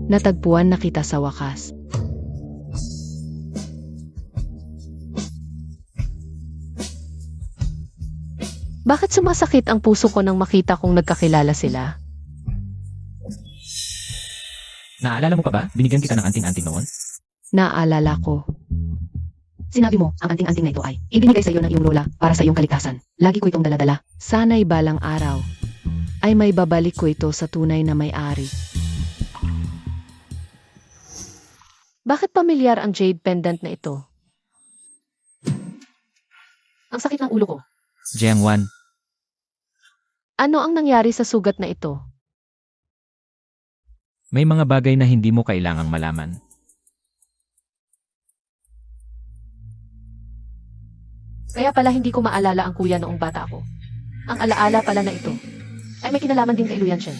natagpuan na kita sa wakas. Bakit sumasakit ang puso ko nang makita kong nagkakilala sila? Naalala mo pa ba, binigyan kita ng anting-anting noon? Naalala ko. Sinabi mo, ang anting-anting na ito ay ibinigay sa iyo ng iyong lola para sa iyong kaligtasan. Lagi ko itong daladala. Sana'y balang araw ay may babalik ko ito sa tunay na may-ari. Bakit pamilyar ang jade pendant na ito? Ang sakit ng ulo ko. Jiangwan, Ano ang nangyari sa sugat na ito? may mga bagay na hindi mo kailangang malaman. Kaya pala hindi ko maalala ang kuya noong bata ako. Ang alaala pala na ito ay may kinalaman din kay Luyan Chen.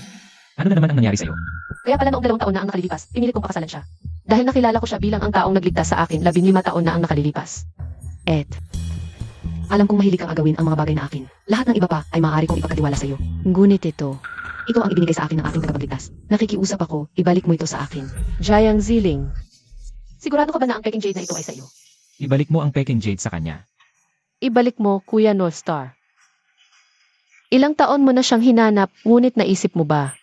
Ano na naman ang nangyari sa'yo? Kaya pala noong 2 taon na ang nakalilipas, pinilit kong pakasalan siya. Dahil nakilala ko siya bilang ang taong nagligtas sa akin 15 taon na ang nakalilipas. Alam kong mahilig kang agawin ang mga bagay na akin. Lahat ng iba pa ay maaari kong ipagkatiwala sa iyo. Ngunit ito ang ibinigay sa akin ng aking tagapagligtas. Nakikiusap ako, ibalik mo ito sa akin. Jiang Ziling. Sigurado ka ba na ang peking jade na ito ay sa iyo? Ibalik mo ang peking jade sa kanya. Ibalik mo, Kuya North Star. Ilang taon mo na siyang hinanap, ngunit naisip mo ba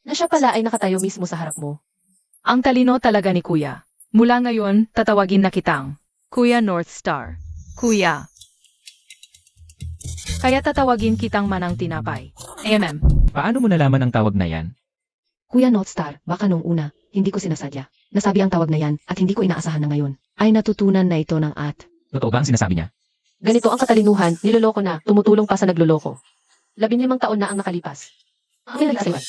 na siya pala ay nakatayo mismo sa harap mo? Ang talino talaga ni Kuya. Mula ngayon, tatawagin na kitang Kuya North Star. Kuya. Kaya tatawagin kitang Manang Tinapay. Paano mo nalaman ang tawag na yan? Kuya Northstar, baka nung una, hindi ko sinasadya. Nasabi ang tawag na yan at hindi ko inaasahan na ngayon. Ay natutunan na ito ng Totoo ba ang sinasabi niya? Ganito ang katalinuhan, niloloko na, tumutulong pa sa nagloloko. 15 taon na ang nakalipas. Ang nagkasiwan.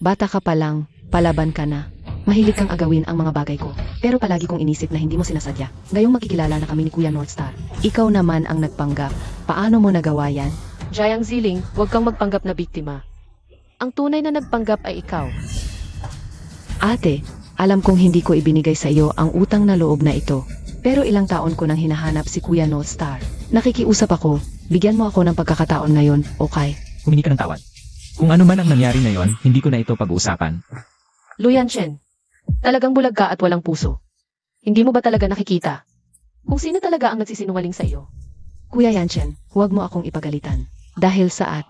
Bata ka pa lang, palaban ka na. Mahilig kang agawin ang mga bagay ko. Pero palagi kong inisip na hindi mo sinasadya. Ngayong makikilala na kami ni Kuya Northstar. Ikaw naman ang nagpanggap. Paano mo nagawa yan? Jiang Ziling, huwag kang magpanggap na biktima. Ang tunay na nagpanggap ay ikaw. Ate, alam kong hindi ko ibinigay sa iyo ang utang na loob na ito. Pero ilang taon ko nang hinahanap si Kuya Northstar. Nakikiusap ako, bigyan mo ako ng pagkakataon ngayon, okay? Humingi ka ng tawad. Kung ano man ang nangyari na yon, hindi ko na ito pag-uusapan. Luyan Chen, talagang bulag ka at walang puso. Hindi mo ba talaga nakikita kung sino talaga ang nagsisinungaling sa iyo? Kuya Yanchen, huwag mo akong ipagalitan. Dahil sa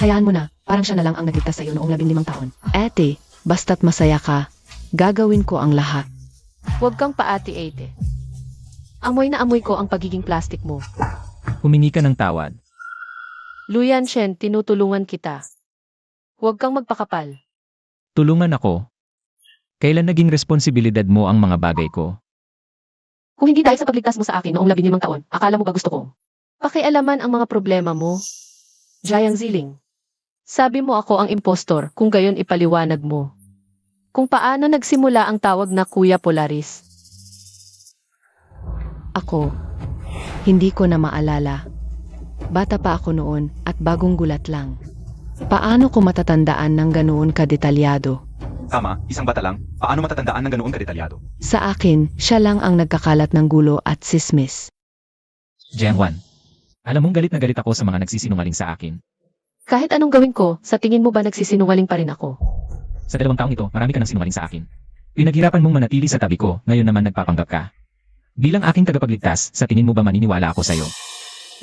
hayaan mo na, parang siya na lang ang nagligtas sa iyo noong 15 taon. Ate, basta't masaya ka, gagawin ko ang lahat. Huwag kang paati-ate. Amoy na amoy ko ang pagiging plastic mo. Humingi ka ng tawad. Luyan Chen, tinutulungan kita. Huwag kang magpakapal. Tulungan ako. Kailan naging responsibilidad mo ang mga bagay ko? Kung hindi dahil sa pagligtas mo sa akin noong 15 taon, akala mo ba gusto ko? Pakialaman ang mga problema mo. Jiang Ziling. Sabi mo ako ang impostor, kung gayon ipaliwanag mo. Kung paano nagsimula ang tawag na Kuya Polaris. Ako, hindi ko na maalala. Bata pa ako noon at bagong gulat lang. Paano ko matatandaan ng ganoon kadetalyado? Tama, isang bata lang. Paano matatandaan ng ganoong kadetalyado? Sa akin, siya lang ang nagkakalat ng gulo at sismis. Jiangwan, alam mong galit na galit ako sa mga nagsisinungaling sa akin. Kahit anong gawin ko, sa tingin mo ba nagsisinungaling pa rin ako? Sa 2 taong ito, marami ka nang sinungaling sa akin. Pinaghirapan mong manatili sa tabi ko, ngayon naman nagpapanggap ka. Bilang aking tagapagligtas, sa tingin mo ba maniniwala ako sa'yo?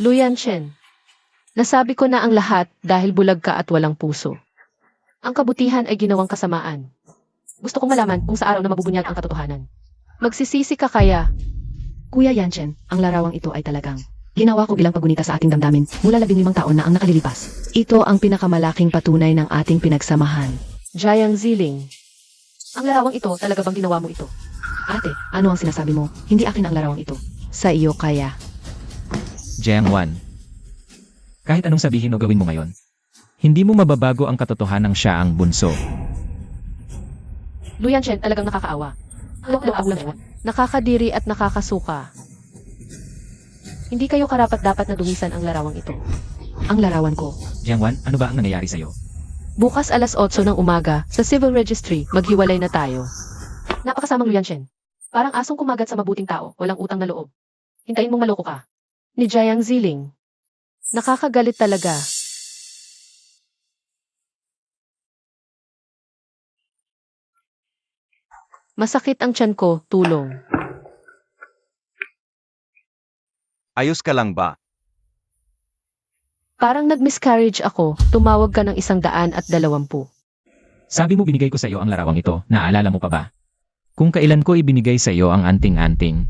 Luyan Chen. Nasabi ko na ang lahat dahil bulag ka at walang puso. Ang kabutihan ay ginawang kasamaan. Gusto kong malaman kung sa araw na mabubunyag ang katotohanan. Magsisisi ka kaya? Kuya Yanchen, ang larawang ito ay talagang ginawa ko bilang pagunita sa ating damdamin mula 15 taon na ang nakalilipas. Ito ang pinakamalaking patunay ng ating pinagsamahan. Jiang Ziling. Ang larawang ito, talaga bang ginawa mo ito? Ate, ano ang sinasabi mo? Hindi akin ang larawang ito. Sa iyo kaya. Jiangwan, kahit anong sabihin o gawin mo ngayon, hindi mo mababago ang katotohanang siya ang bunso. Luyan Chen, talagang nakakaawa. Nakakadiri at nakakasuka. Hindi kayo karapat-dapat na dumisan ang larawang ito. Ang larawan ko. Jiangwan, ano ba ang nangyayari sa'yo? Bukas alas 8 ng umaga, sa Civil Registry, maghiwalay na tayo. Napakasamang Luyan Chen. Parang asong kumagat sa mabuting tao, walang utang na loob. Hintayin mong maloko ka. Ni Jiang Ziling. Nakakagalit talaga. Masakit ang tiyan ko, tulong. Ayos ka lang ba? Parang nag-miscarriage ako, tumawag ka ng 120. Sabi mo binigay ko sa iyo ang larawang ito, naalala mo pa ba? Kung kailan ko ibinigay sa iyo ang anting-anting.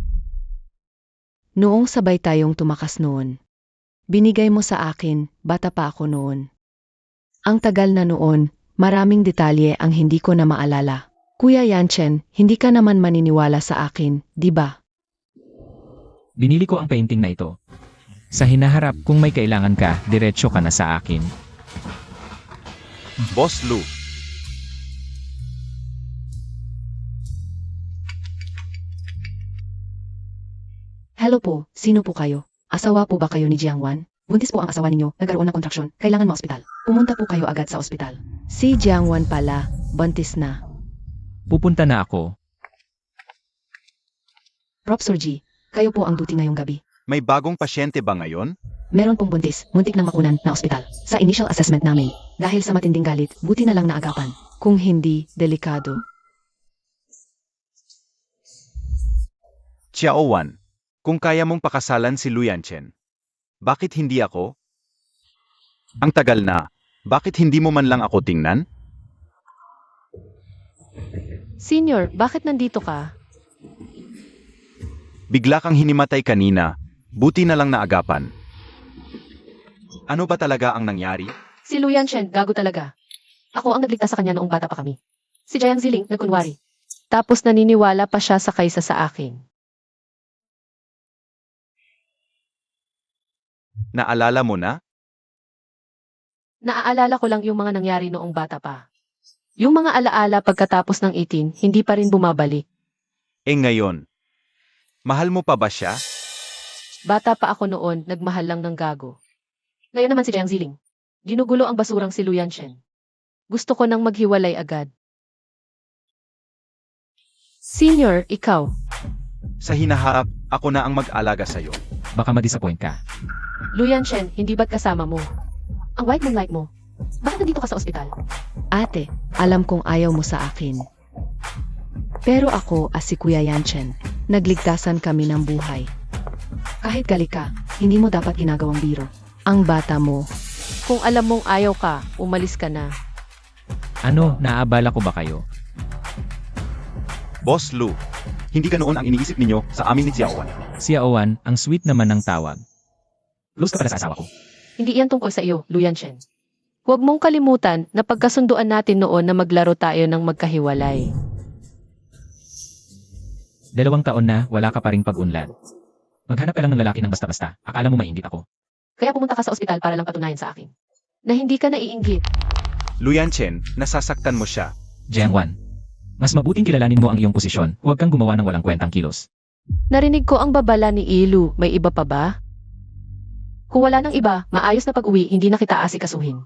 Noong sabay tayong tumakas noon. Binigay mo sa akin, bata pa ako noon. Ang tagal na noon, maraming detalye ang hindi ko na maalala. Kuya Yanchen, hindi ka naman maniniwala sa akin, di ba? Binili ko ang painting na ito. Sa hinaharap, kung may kailangan ka, diretso ka na sa akin. Boss Lu, Hello po, sino po kayo? Asawa po ba kayo ni Jiangwan? Buntis po ang asawa ninyo, nagkaroon ng kontraksyon, kailangan ma-ospital. Pumunta po kayo agad sa ospital. Si Jiangwan pala, buntis na. Pupunta na ako. Prof. Surji, kayo po ang duty ngayong gabi. may bagong pasyente ba ngayon? Meron pong buntis, muntik ng makunan na ospital. Sa initial assessment namin, dahil sa matinding galit, buti na lang naagapan. Kung hindi, delikado. Xiao Wan, kung kaya mong pakasalan si Luyan Chen, bakit hindi ako? Ang tagal na, bakit hindi mo man lang ako tingnan? Senior, bakit nandito ka? Bigla kang hinimatay kanina, buti na lang naagapan. Ano ba talaga ang nangyari? Si Luyan Chen, gago talaga. Ako ang nagligtas sa kanya noong bata pa kami. Si Jiang Ziling, nagkunwari. Tapos naniniwala pa siya sa kaysa sa akin. Naalala mo na? Naaalala ko lang yung mga nangyari noong bata pa. Yung mga alaala pagkatapos ng 18, hindi pa rin bumabalik. Ngayon, mahal mo pa ba siya? Bata pa ako noon, nagmahal lang ng gago. Ngayon naman si Jiang Ziling. Ginugulo ang basurang si Luyan Shen. Gusto ko nang maghiwalay agad. Senior, ikaw. Sa hinaharap, ako na ang mag-alaga sa'yo. Baka ma-disappoint ka. Luyan Shen, hindi ba't kasama mo? Ang white moonlight mo. Bakit nandito ka sa ospital? Ate, alam kong ayaw mo sa akin. Pero ako si Kuya Yanchen. Nagligtasan kami ng buhay. Kahit gali ka, hindi mo dapat ginagawang biro. Ang bata mo, Kung alam mong ayaw ka, umalis ka na. Ano, naaabala ko ba kayo? Boss Lu, hindi ka noon ang iniisip ninyo sa amin ni Xiaowan. Si Aowan, ang sweet naman ng tawag. Close ka pala sa asawa ko. Hindi iyan tungkol sa iyo, Luyan Shen. Huwag mong kalimutan na pagkasunduan natin noon na maglaro tayo ng magkahiwalay. 2 taon na, wala ka pa ring pag-unlad. Maghanap ka lang ng lalaki ng basta-basta. Akala mo mainggit ako. Kaya pumunta ka sa ospital para lang patunayan sa akin na hindi ka naiinggit. Luyan Chen, nasasaktan mo siya. Jiangwan, mas mabuting kilalanin mo ang iyong posisyon. Huwag kang gumawa ng walang kwentang kilos. Narinig ko ang babala ni Ilu. May iba pa ba? Kung wala nang iba, maayos na pag-uwi, hindi na kita asikasuhin.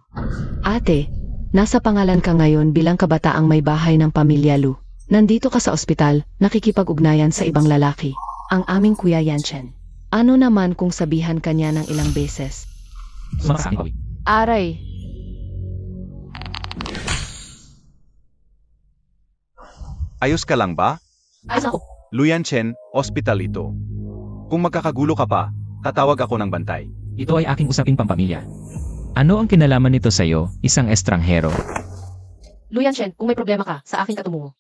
ate, nasa pangalan ka ngayon bilang kabataang may bahay ng pamilya Lu. Nandito ka sa ospital, nakikipag-ugnayan sa ibang lalaki. Ang aming Kuya Yanchen. Ano naman kung sabihan ka niya ng ilang beses? Sumama sa akin, Pawi. Aray, Ayos ka lang ba? ayos ako. Luyan Chen, ospital ito. Kung magkakagulo ka pa, tatawag ako ng bantay. Ito ay aking usaping pampamilya. Ano ang kinalaman nito sa'yo, isang estranghero? Luyan Shen, kung may problema ka, sa akin katumungo.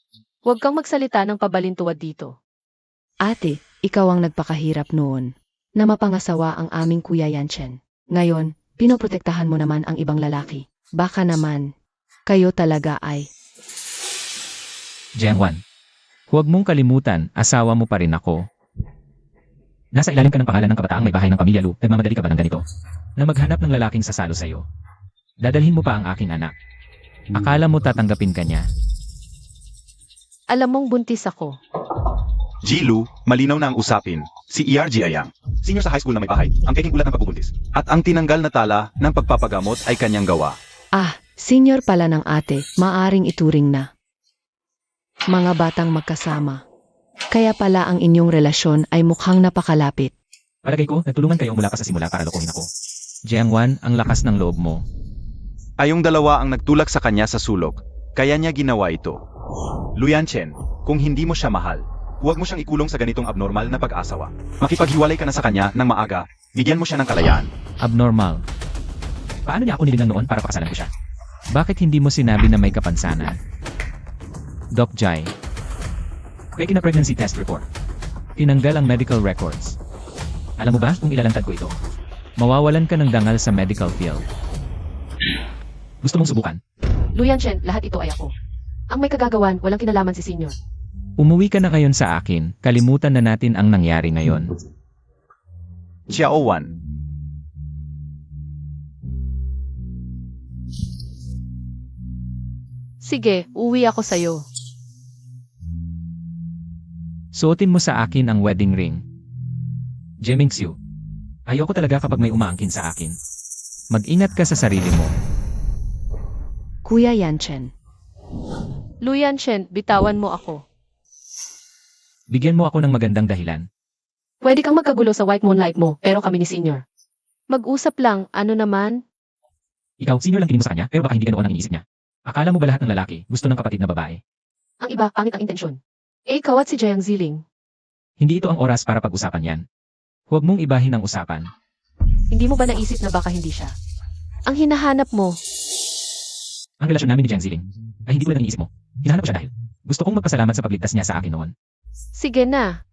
Huwag kang magsalita ng pabalintuwad dito. Ate, ikaw ang nagpakahirap noon. Na mapangasawa ang aming Kuya Yanchen. Ngayon, pinoprotektahan mo naman ang ibang lalaki. Baka naman, kayo talaga ay... Jiangwan, huwag mong kalimutan, asawa mo pa rin ako. Nasa ilalim ka ng pangalan ng kabataang may bahay ng pamilya Lu, nagmamadali ka ba ng ganito? Na maghanap ng lalaking sasalo sa'yo. Dadalhin mo pa ang aking anak. Akala mo tatanggapin ka niya. Alam mong buntis ako. Jilu, malinaw na ang usapin. Si ERG Ayang, senior sa high school na may bahay, ang peking ulat ng pagbubuntis. At ang tinanggal na tala ng pagpapagamot ay kanyang gawa. Senior pala ng ate, maaring ituring na. Mga batang magkasama. Kaya pala ang inyong relasyon ay mukhang napakalapit. Palagay ko, nagtulungan kayo mula pa sa simula para lokohin ako. Jiangwan, ang lakas ng loob mo. Ayong dalawa ang nagtulak sa kanya sa sulok, kaya niya ginawa ito. Luyan Chen, kung hindi mo siya mahal, huwag mo siyang ikulong sa ganitong abnormal na pag-asawa. Makipaghiwalay ka na sa kanya ng maaga, bigyan mo siya ng kalayaan. Abnormal. Paano niya ako nilinang noon para pakasalan ko siya? Bakit hindi mo sinabi na may kapansanan? Doc Jai. Fake na pregnancy test report. Tinanggal ang medical records. Alam mo ba kung ilalantad ko ito? Mawawalan ka ng dangal sa medical field. Gusto mong subukan? Luyan Shen, lahat ito ay ako. Ang may kagagawan, walang kinalaman si Senior. Umuwi ka na ngayon sa akin, kalimutan na natin ang nangyari ngayon. Xiaowan, Sige, uwi ako sa'yo. Suotin mo sa akin ang wedding ring. Jemingxiu. Ayoko talaga kapag may umaangkin sa akin. Mag-ingat ka sa sarili mo. Kuya Yanchen. Luyan Shen, bitawan mo ako. Bigyan mo ako ng magandang dahilan. Pwede kang magkagulo sa white moonlight mo, pero kami ni Senior. Mag-usap lang, ano naman? Ikaw, senior lang tingin mo sa kanya, pero baka hindi ka noon ang iniisip niya. Akala mo ba lahat ng lalaki gusto ng kapatid na babae? Ang iba, pangit ang intensyon. Ikaw at si Jiang Ziling. Hindi ito ang oras para pag-usapan yan. Huwag mong ibahin ang usapan. Hindi mo ba naisip na baka hindi siya? Ang hinahanap mo, Ang relasyon namin ni Jiang Ziling ay hindi tulad ng iniisip mo. Hinahanap ko siya dahil gusto kong magpasalamat sa pagligtas niya sa akin noon. sige na.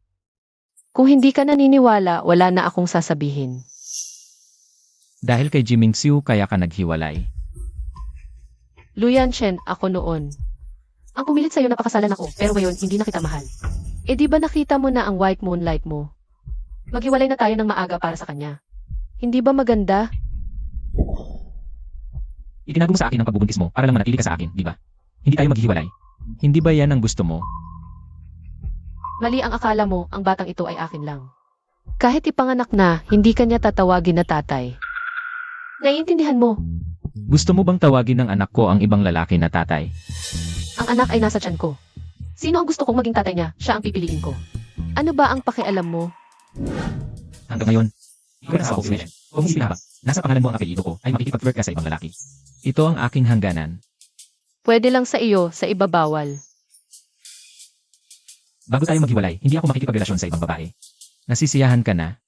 Kung hindi ka naniniwala, wala na akong sasabihin. Dahil kay Jimingxiu kaya ka naghiwalay. Luyan Shen, ako noon. Ang pumilit sa'yo na pakasalan ako, pero ngayon hindi na kita mahal. Eh di ba nakita mo na ang white moonlight mo? Maghiwalay na tayo ng maaga para sa kanya. Hindi ba maganda? Itinago mo sa akin ang pagbubuntis mo para lang manatili ka sa akin, di ba? Hindi tayo maghihiwalay. Hindi ba yan ang gusto mo? Mali ang akala mo, ang batang ito ay akin lang. Kahit ipanganak na, hindi kanya tatawagin na tatay. Naiintindihan mo, Gusto mo bang tawagin ng anak ko ang ibang lalaki na tatay? ang anak ay nasa tiyan ko. Sino ang gusto kong maging tatay niya, siya ang pipiliin ko. Ano ba ang pakialam mo? Hanggang ngayon, ikaw na sa ako, Susan. Huwag mong ibinabak. Nasa pangalan mo ang apelyido ko ay makikipag-flirt ka sa ibang lalaki. Ito ang aking hangganan. Pwede lang sa iyo, sa iba bawal. Bago tayo maghiwalay, hindi ako makikipagrelasyon sa ibang babae. Nasisiyahan ka na?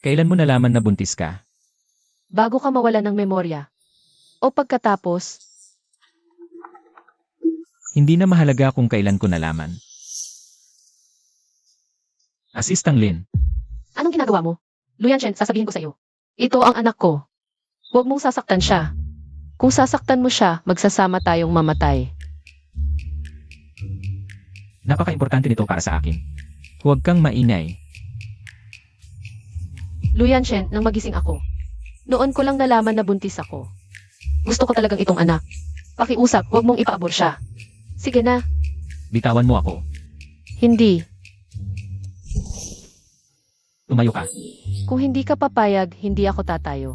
Kailan mo nalaman na buntis ka? Bago ka mawala ng memorya. O pagkatapos, Hindi na mahalaga kung kailan ko nalaman. Assistant Lin, anong ginagawa mo? Luyan Chen, sasabihin ko sa iyo. Ito ang anak ko. Huwag mong sasaktan siya. Kung sasaktan mo siya, magsasama tayong mamatay. napaka-importante nito para sa akin. Huwag kang maingay. Luyan Chen, nang magising ako. Noon ko lang nalaman na buntis ako. Gusto ko talagang itong anak. Pakiusap, huwag mong ipaabor siya. Sige na. Bitawan mo ako. Hindi. Tumayo ka. Kung hindi ka papayag, hindi ako tatayo.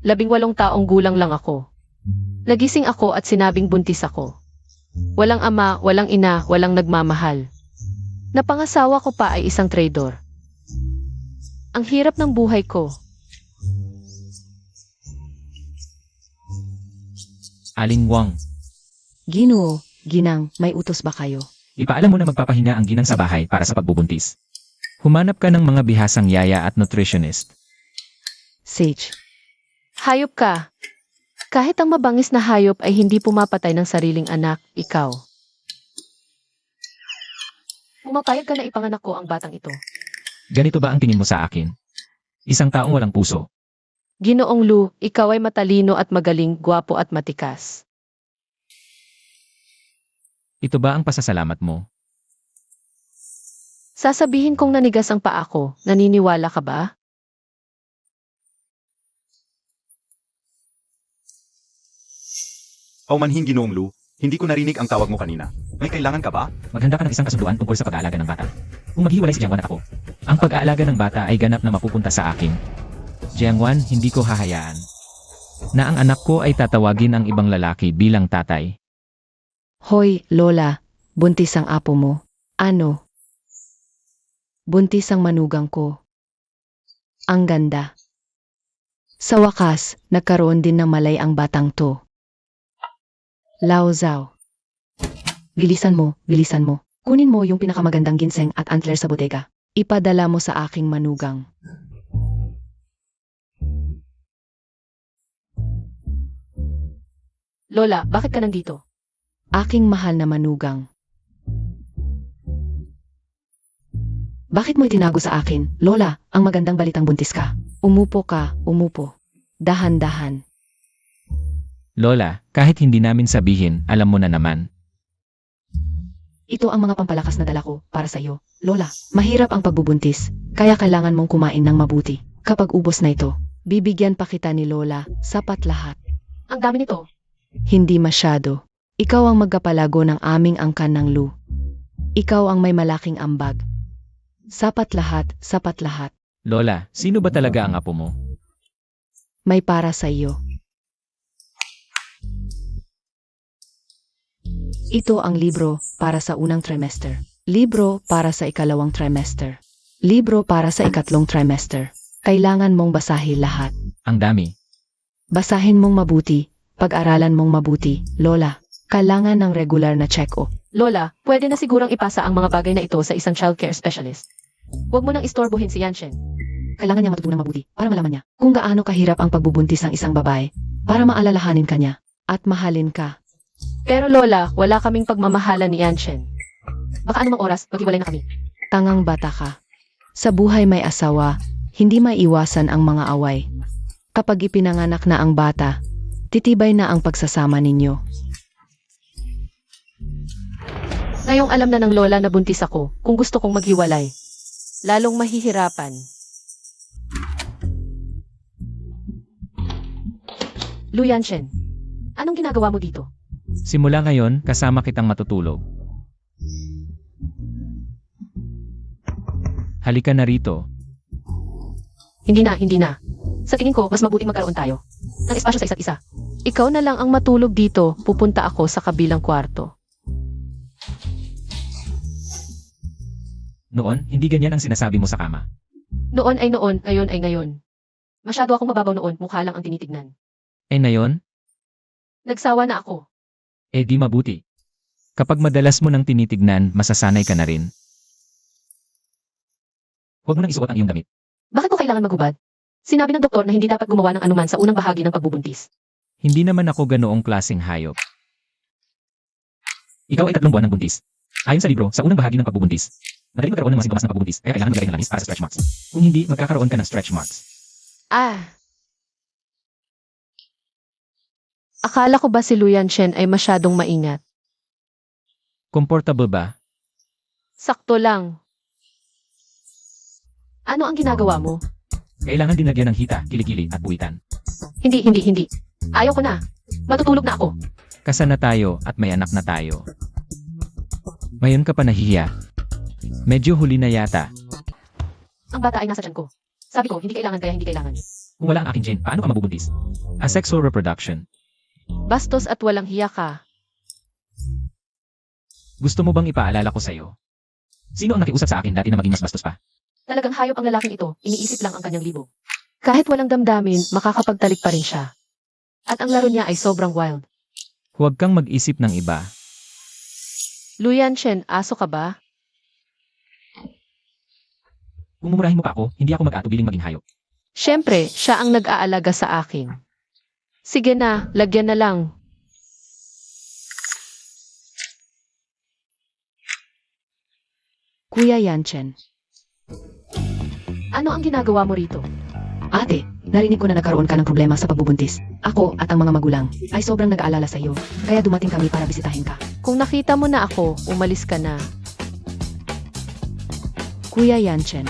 18 taong gulang lang ako. Nagising ako at sinabing buntis ako. Walang ama, walang ina, walang nagmamahal. Napangasawa ko pa ay isang traidor. Ang hirap ng buhay ko. Aling Wang, Ginoo, ginang, may utos ba kayo? ipaalam mo na magpapahinga ang ginang sa bahay para sa pagbubuntis. Humanap ka ng mga bihasang yaya at nutritionist. Sage, Hayop ka. Kahit ang mabangis na hayop ay hindi pumapatay ng sariling anak, ikaw. Pumapayag ka na ipanganak ko ang batang ito. Ganito ba ang tingin mo sa akin? Isang taong walang puso. Ginoong Lu, ikaw ay matalino at magaling, gwapo at matikas. Ito ba ang pasasalamat mo? Sasabihin kong nanigas ang paa ko, naniniwala ka ba? Paumanhin Ginoong Lu, hindi ko narinig ang tawag mo kanina. May kailangan ka ba? Maghanda ka ng isang kasunduan tungkol sa pag-aalaga ng bata. Kung maghiwalay si Jiangwan at ako, ang pag-aalaga ng bata ay ganap na mapupunta sa akin. Jiangwan, hindi ko hahayaan na ang anak ko ay tatawagin ang ibang lalaki bilang tatay. Hoy, Lola, buntis ang apo mo. Ano? Buntis ang manugang ko. Ang ganda. Sa wakas, nagkaroon din ng malay ang batang to. Lao Zhao. Bilisan mo, bilisan mo. Kunin mo yung pinakamagandang ginseng at antler sa bodega. Ipadala mo sa aking manugang. Lola, bakit ka nandito? Aking mahal na manugang. Bakit mo itinago sa akin? Lola, ang magandang balitang buntis ka. Umupo ka, umupo. Dahan-dahan. Lola, kahit hindi namin sabihin, alam mo na naman. Ito ang mga pampalakas na dala ko para sa iyo. Lola, mahirap ang pagbubuntis, kaya kailangan mong kumain ng mabuti. Kapag ubos na ito, bibigyan pa kita ni Lola, sapat lahat. Ang dami nito. Hindi masyado. Ikaw ang magkapalago ng aming angkan ng Lu. Ikaw ang may malaking ambag. Sapat lahat, sapat lahat. Lola, sino ba talaga ang apo mo? May para sa iyo. Ito ang libro para sa unang trimester. Libro para sa ikalawang trimester. Libro para sa ikatlong trimester. Kailangan mong basahin lahat. Ang dami. Basahin mong mabuti. Pag-aralan mong mabuti, Lola. Kailangan ng regular na check-up. Lola, pwede na sigurang ipasa ang mga bagay na ito sa isang childcare specialist. Huwag mo nang istorbohin si Yanshen. Kailangan niya matutunan mabuti para malaman niya kung gaano kahirap ang pagbubuntis ng isang babae para maalalahanin ka niya at mahalin ka. Pero Lola, wala kaming pagmamahalan ni Yanshen. Baka anumang oras, maghiwalay na kami. Tangang bata ka. Sa buhay may asawa, hindi maiiwasan ang mga away. Kapag ipinanganak na ang bata, titibay na ang pagsasama ninyo. Ngayong alam na ng Lola na buntis ako, kung gusto kong maghiwalay. Lalong mahihirapan. Lu Yanshen, Anong ginagawa mo dito? Simula ngayon, kasama kitang matutulog. Halika na rito. Hindi na. Sa tingin ko, mas mabuting magkaroon tayo ng espasyo sa isa't isa. Ikaw na lang ang matulog dito, pupunta ako sa kabilang kwarto. Noon, hindi ganyan ang sinasabi mo sa kama. Noon ay noon, ngayon ay ngayon. Masyado akong mababaw noon, mukha lang ang tinitignan. Eh ngayon, Nagsawa na ako. eh di mabuti. Kapag madalas mo nang tinitignan, masasanay ka na rin. Huwag mo nang isuot ang iyong damit. Bakit ko kailangan maghubad? Sinabi ng doktor na hindi dapat gumawa ng anuman sa unang bahagi ng pagbubuntis. Hindi naman ako ganoong klaseng hayop. Ikaw ay 3 buwan ng buntis. Ayon sa libro, sa unang bahagi ng pagbubuntis, madaling magkaroon ng mga sintomas ng pagbubuntis, kaya kailangan maglagay ng langis para sa stretch marks. Kung hindi, magkakaroon ka ng stretch marks. Akala ko ba si Luyan Chen ay masyadong maingat? Comfortable ba? Sakto lang. Ano ang ginagawa mo? Kailangan din lagyan ng hita, kilikili at buwitan. Hindi. Ayaw ko na. Matutulog na ako. Kasal na tayo at may anak na tayo. Ngayon ka pa nahihiya. Medyo huli na yata. Ang bata ay nasa tiyan ko. Sabi ko, hindi kailangan kaya hindi kailangan. Kung wala ang aking gene, paano ka mabubuntis? Asexual reproduction. Bastos at walang hiya ka. Gusto mo bang ipaalala ko sa'yo? Sino ang nakiusap sa akin dati na maging mas bastos pa? Talagang hayop ang lalaking ito, iniisip lang ang kanyang libo. Kahit walang damdamin, makakapagtalik pa rin siya. At ang laro niya ay sobrang wild. Huwag kang mag-isip ng iba. Luyan Chen, aso ka ba? Kung mumurahin mo pa ako, hindi ako mag-atubiling maging hayop. Siyempre, siya ang nag-aalaga sa akin. Sige na, lagyan na lang. Kuya Yanchen. Ano ang ginagawa mo rito? Ate, narinig ko na nagkaroon ka ng problema sa pagbubuntis. Ako at ang mga magulang ay sobrang nag-aalala sa iyo. Kaya dumating kami para bisitahin ka. Kung nakita mo na ako, umalis ka na. Kuya Yanchen.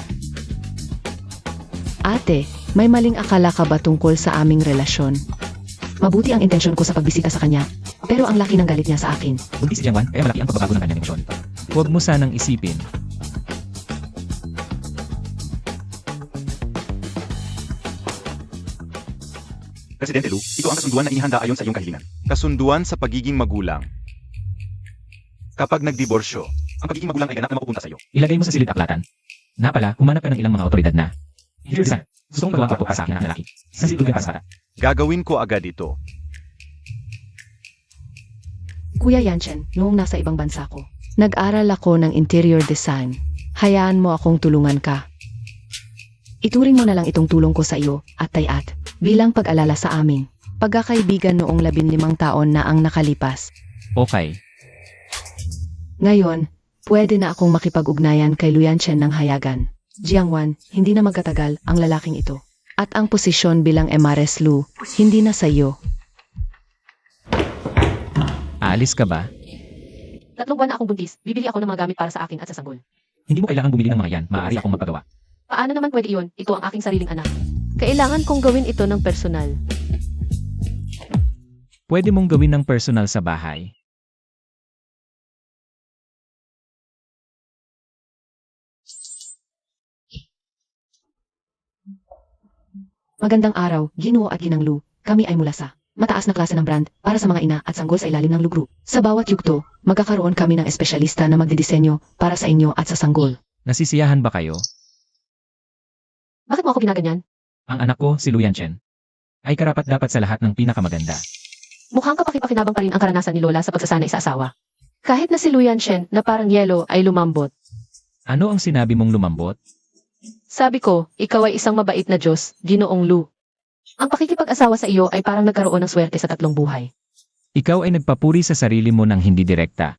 Ate, may maling akala ka ba tungkol sa aming relasyon? Mabuti ang intensyon ko sa pagbisita sa kanya, pero ang laki ng galit niya sa akin. Buntis si Jiangwan, kaya malaki ang pagbabago ng kanyang emosyon. Huwag mo sanang isipin. Presidente Lu, ito ang kasunduan na inihanda ayon sa iyong kahilingan. Kasunduan sa pagiging magulang. Kapag nagdiborsyo, ang pagiging magulang ay ganap na mapupunta sa iyo. Ilagay mo sa silid aklatan. Na pala, humanap ka ng ilang mga otoridad na. Here's that. Gusto kong magawa para sa akin ang lalaki. Sa silid ka para sa bata. Gagawin ko agad ito. Kuya Yanchen, noong nasa ibang bansa ko, nag-aral ako ng interior design. Hayaan mo akong tulungan ka. Ituring mo na lang itong tulong ko sa iyo, Atay-at, bilang pag-alala sa amin. Pagkakaibigan noong 15 taon na ang nakalipas. Okay. Ngayon, pwede na akong makipag-ugnayan kay Luyan Chen ng hayagan. Jiangwan, hindi na magkatagal ang lalaking ito. At ang posisyon bilang Emares Lu, hindi na sa iyo. Aalis ka ba? 3 buwan na akong buntis, bibili ako ng mga gamit para sa akin at sa sanggol. Hindi mo kailangang bumili ng mga yan. Maaari akong magpagawa. Paano naman pwede iyon? Ito ang aking sariling anak. Kailangan kong gawin ito ng personal. Pwede mong gawin ng personal sa bahay. Magandang araw, Ginoo at Ginang Lu. Kami ay mula sa mataas na klase ng brand para sa mga ina at sanggol sa ilalim ng lugro. Sa bawat yugto, magkakaroon kami ng espesyalista na magdidisenyo para sa inyo at sa sanggol. Nasisiyahan ba kayo? Bakit mo ako ginaganyan? Ang anak ko, si Luyan Chen, ay karapat-dapat sa lahat ng pinakamaganda. Mukhang kapakipakinabang pa rin ang karanasan ni Lola sa pagsasanay sa asawa. Kahit na si Luyan Chen na parang yelo ay lumambot. Ano ang sinabi mong lumambot? Sabi ko, ikaw ay isang mabait na Diyos, Ginoong Lu. Ang pakikipag-asawa sa iyo ay parang nagkaroon ng swerte sa 3 buhay. Ikaw ay nagpapuri sa sarili mo ng hindi direkta.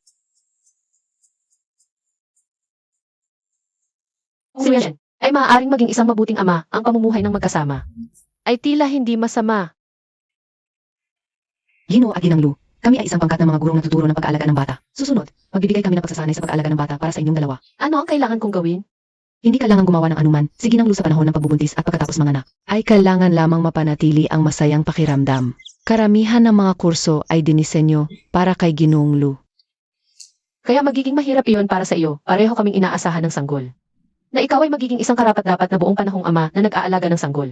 Si Luyan Chen ay maaaring maging isang mabuting ama ang pamumuhay ng magkasama. Ay tila hindi masama. Ginoo at Ginang Lu, kami ay isang pangkat ng mga gurong natuturo ng pag-aalaga ng bata. Susunod, magbibigay kami ng pagsasanay sa pag-aalaga ng bata para sa inyong dalawa. Ano ang kailangan kong gawin? Hindi kailangan gumawa ng anuman, si Ginang Lu sa panahon ng pagbubuntis at pagkatapos manganak. Ay kailangan lamang mapanatili ang masayang pakiramdam. Karamihan ng mga kurso ay dinisenyo para kay Ginoong Lu. Kaya magiging mahirap iyon para sa iyo, pareho kaming inaasahan ng sanggol. Na ikaw ay magiging isang karapat-dapat na buong panahong ama na nag-aalaga ng sanggol.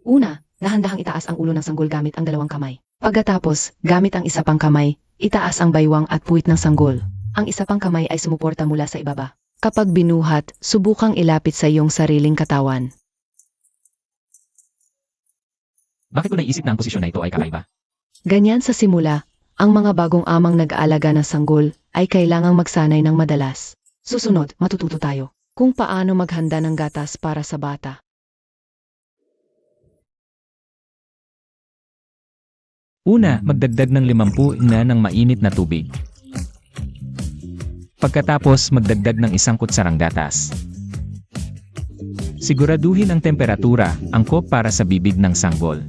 Una, dahan-dahang itaas ang ulo ng sanggol gamit ang dalawang kamay. Pagkatapos, gamit ang isa pang kamay, itaas ang baywang at puwit ng sanggol. Ang isa pang kamay ay sumuporta mula sa ibaba. Kapag binuhat, subukang ilapit sa iyong sariling katawan. Bakit ko naisip na ang posisyon na ito ay kakaiba? Ganyan sa simula, ang mga bagong amang nag-aalaga ng sanggol ay kailangang magsanay ng madalas. Susunod, matututo tayo kung paano maghanda ng gatas para sa bata. Una, magdagdag ng 50 na ng mainit na tubig. Pagkatapos, magdagdag ng 1 kutsarang gatas. Siguraduhin ang temperatura, angkop para sa bibig ng sanggol.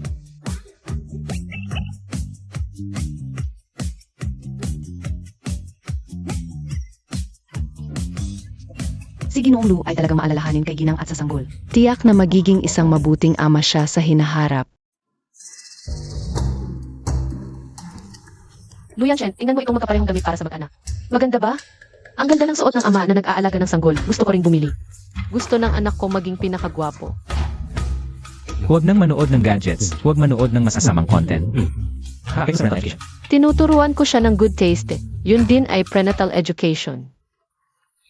Si Ginoong Lu ay talagang maalalahanin kay Ginang at sa sanggol. Tiyak na magiging isang mabuting ama siya sa hinaharap. Luyan Chen, tingnan mo itong magkaparehong damit para sa mag-anak. Maganda ba? Ang ganda ng suot ng ama na nag-aalaga ng sanggol. Gusto ko ring bumili. Gusto ng anak ko maging pinakagwapo. Huwag nang manood ng gadgets, huwag manood ng masasamang content. Kakaiba sa mental education. Tinuturuan ko siya ng good taste. Yun din ay prenatal education.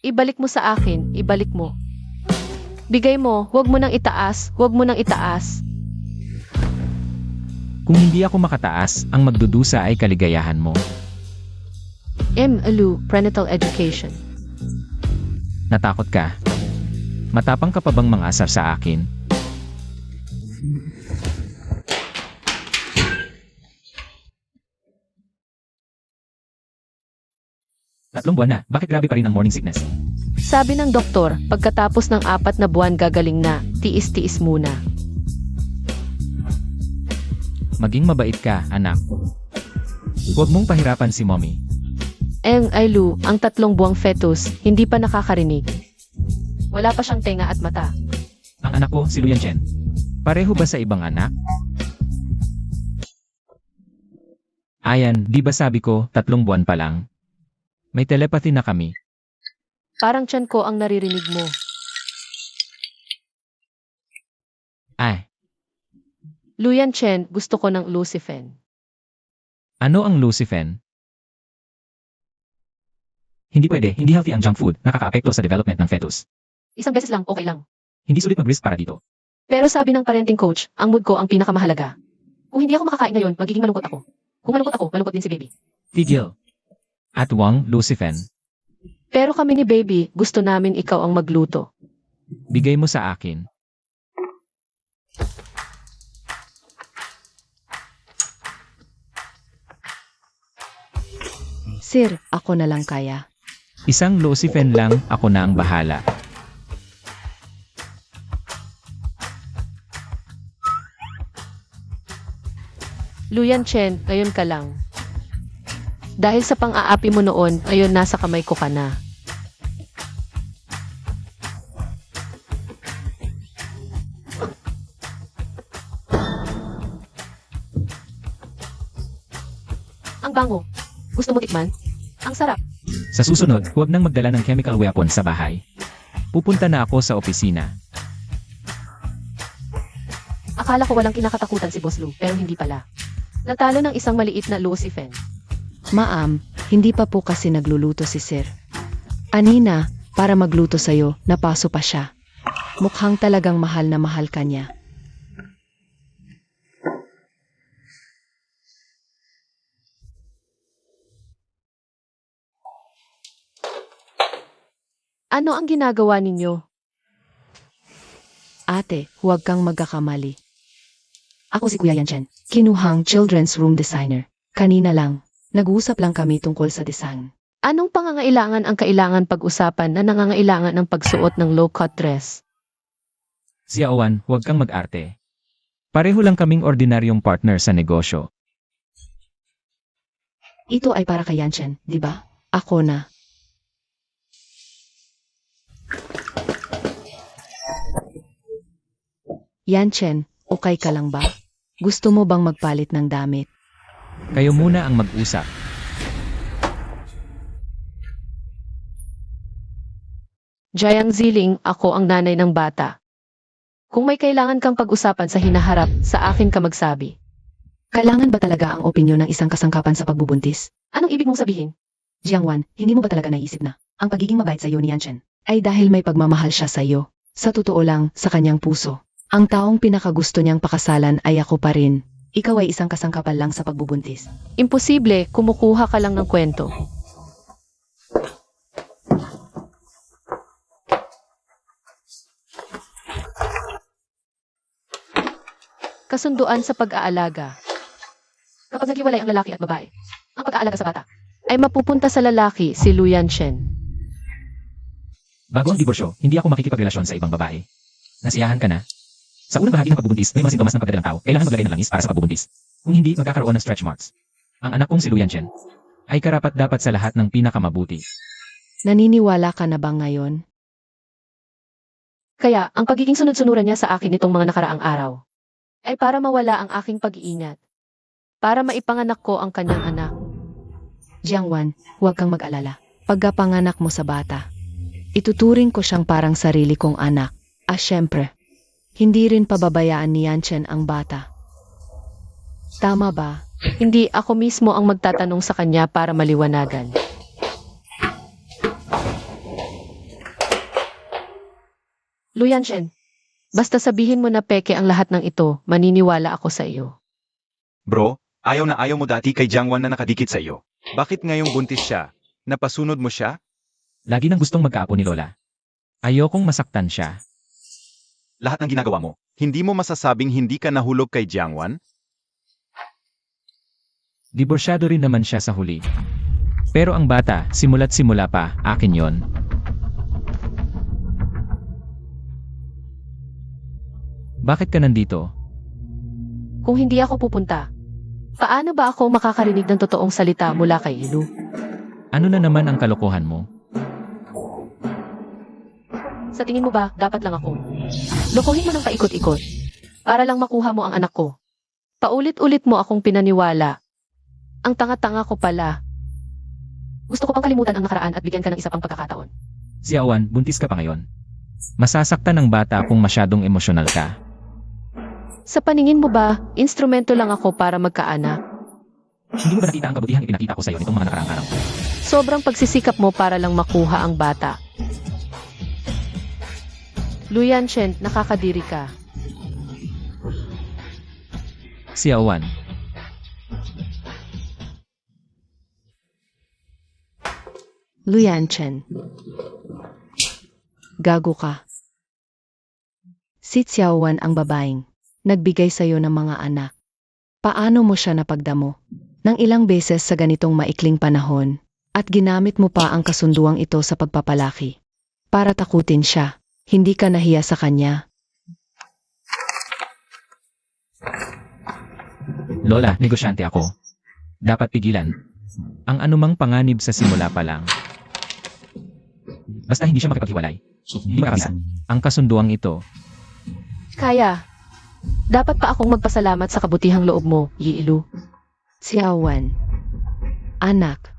Ibalik mo sa akin, ibalik mo. Bigay mo, huwag mo nang itaas, huwag mo nang itaas. Kung hindi ako makataas, ang magdudusa ay kaligayahan mo. Lu, prenatal education. Natakot ka? Matapang ka pa bang mangasar sa akin? Tatlong buwan na, bakit grabe pa rin ang morning sickness? Sabi ng doktor, pagkatapos ng 4 na buwan gagaling na, tiis-tiis muna. Maging mabait ka, anak. Huwag mong pahirapan si mommy. Lu, ang 3 buwang fetus, hindi pa nakakarinig. Wala pa siyang tenga at mata. Ang anak ko, si Luyan Chen. Pareho ba sa ibang anak? Ayan, di ba sabi ko, 3 buwan pa lang? May telepathy na kami. Parang tiyan ko ang naririnig mo. Ay, Luyan Chen, gusto ko ng Lucifen. ano ang Lucifen? Hindi pwede, hindi healthy ang junk food, nakakaapekto sa development ng fetus. Isang beses lang, okay lang. Hindi sulit mag-risk para dito. Pero sabi ng parenting coach, ang mood ko ang pinakamahalaga. Kung hindi ako makakain ngayon, magiging malungkot ako. Kung malungkot ako, malungkot din si baby. Tigil. At Wang, Lucifen. Pero kami ni baby, gusto namin ikaw ang magluto. Bigay mo sa akin. Sir, ako na lang kaya. Isang Lucifen lang, ako na ang bahala. Luyan Chen, ngayon ka lang. Dahil sa pang-aapi mo noon, ayon nasa kamay ko ka na. Ang bango. Gusto mo tikman? Ang sarap. Sa susunod, huwag nang magdala ng chemical weapon sa bahay. Pupunta na ako sa opisina. Akala ko walang kinakatakutan si Boss Lu, pero hindi pala. Natalo ng isang maliit na Lucifen. Ma'am, hindi pa po kasi nagluluto si Sir. Anina, para magluto sa'yo, napaso pa siya. Mukhang talagang mahal na mahal ka niya. Ano ang ginagawa ninyo? Ate, huwag kang magkakamali. Ako si Kuya Yan Chen, kinuhang children's room designer. Kanina lang, nag-uusap lang kami tungkol sa design. Anong pangangailangan ang kailangan pag-usapan na nangangailangan ng pagsuot ng low-cut dress? Si Awan, huwag kang mag-arte. Pareho lang kaming ordinaryong partner sa negosyo. Ito ay para kay Yan Chen, di ba? Ako na. Yan Chen, okay ka lang ba? Gusto mo bang magpalit ng damit? Kayo muna ang mag-usap. Jayang Ziling, ako ang nanay ng bata. Kung may kailangan kang pag-usapan sa hinaharap, sa akin ka magsabi. Kailangan ba talaga ang opinyon ng isang kasangkapan sa pagbubuntis? Anong ibig mong sabihin? Jiangwan, hindi mo ba talaga naisip na ang pagiging mabait sa iyo ni Yanchen ay dahil may pagmamahal siya sa iyo? Sa totoo lang, sa kanyang puso. Ang taong pinakagusto niyang pakasalan ay ako pa rin. Ikaw ay isang kasangkapan lang sa pagbubuntis. Imposible, kumukuha ka lang ng kwento. Kasunduan sa pag-aalaga. Kapag naghiwalay ang lalaki at babae, ang pag-aalaga sa bata ay mapupunta sa lalaki, si Lu Yanchen. Bago ang diborsyo, hindi ako makikipagrelasyon sa ibang babae. Nasiyahan ka na? Sa unang bahagi ng pagbubuntis, may mga sintomas ng pagdadalang tao. Kailangan maglagay ng langis para sa pagbubuntis. Kung hindi, magkakaroon ng stretch marks. Ang anak kong si Lu Yanchen ay karapat-dapat sa lahat ng pinakamabuti. Naniniwala ka na ba ngayon? Kaya, ang pagiging sunod-sunuran niya sa akin nitong mga nakaraang araw ay para mawala ang aking pag-iingat. Para maipanganak ko ang kanyang anak. Jiangwan, huwag kang mag-alala. Pagkapanganak mo sa bata, ituturing ko siyang parang sarili kong anak. Syempre, hindi rin pababayaan ni Yanchen ang bata. Tama ba? Hindi ako mismo ang magtatanong sa kanya para maliwanagan. Lu Yanchen, basta sabihin mo na peke ang lahat ng ito, maniniwala ako sa iyo. Bro, ayaw na ayaw mo dati kay Jiangwan na nakadikit sa iyo. Bakit ngayong buntis siya? Napasunod mo siya? Lagi nang gustong magkaapo ni Lola. Ayokong masaktan siya. Lahat ng ginagawa mo, hindi mo masasabing hindi ka nahulog kay Jiangwan? Diborsyado rin naman siya sa huli. Pero ang bata, simula't simula pa, akin yon. Bakit ka nandito? Kung hindi ako pupunta, paano ba ako makakarinig ng totoong salita mula kay Lu? Ano na naman ang kalokohan mo? Sa tingin mo ba, dapat lang ako? Lokohin mo ng paikot-ikot, para lang makuha mo ang anak ko. Paulit-ulit mo akong pinaniwala. Ang tanga-tanga ko pala. Gusto ko pang kalimutan ang nakaraan at bigyan ka ng isa pang pagkakataon. Si Awan, buntis ka pa ngayon. Masasaktan ng bata kung masyadong emosyonal ka. Sa paningin mo ba, instrumento lang ako para magkaanak? Hindi mo ba nakita ang kabutihang ipinakita ko sa iyo nitong mga nakaraang araw? Sobrang pagsisikap mo para lang makuha ang bata. Lu Yanchen, nakakadiri ka. Si Awan. Lu Yanchen. Gago ka. Si Xiaowan ang babaeng nagbigay sa'yo ng mga anak. Paano mo siya napagdamo? Nang ilang beses sa ganitong maikling panahon, at ginamit mo pa ang kasunduang ito sa pagpapalaki. Para takutin siya, hindi ka nahiya sa kanya. Lola, negosyante ako. Dapat pigilan ang anumang panganib sa simula pa lang. Basta hindi siya makipaghiwalay. Hindi makakasa. Ang kasunduang ito, Kaya, dapat pa akong magpasalamat sa kabutihang loob mo, Yilu. Xiaowan. Anak,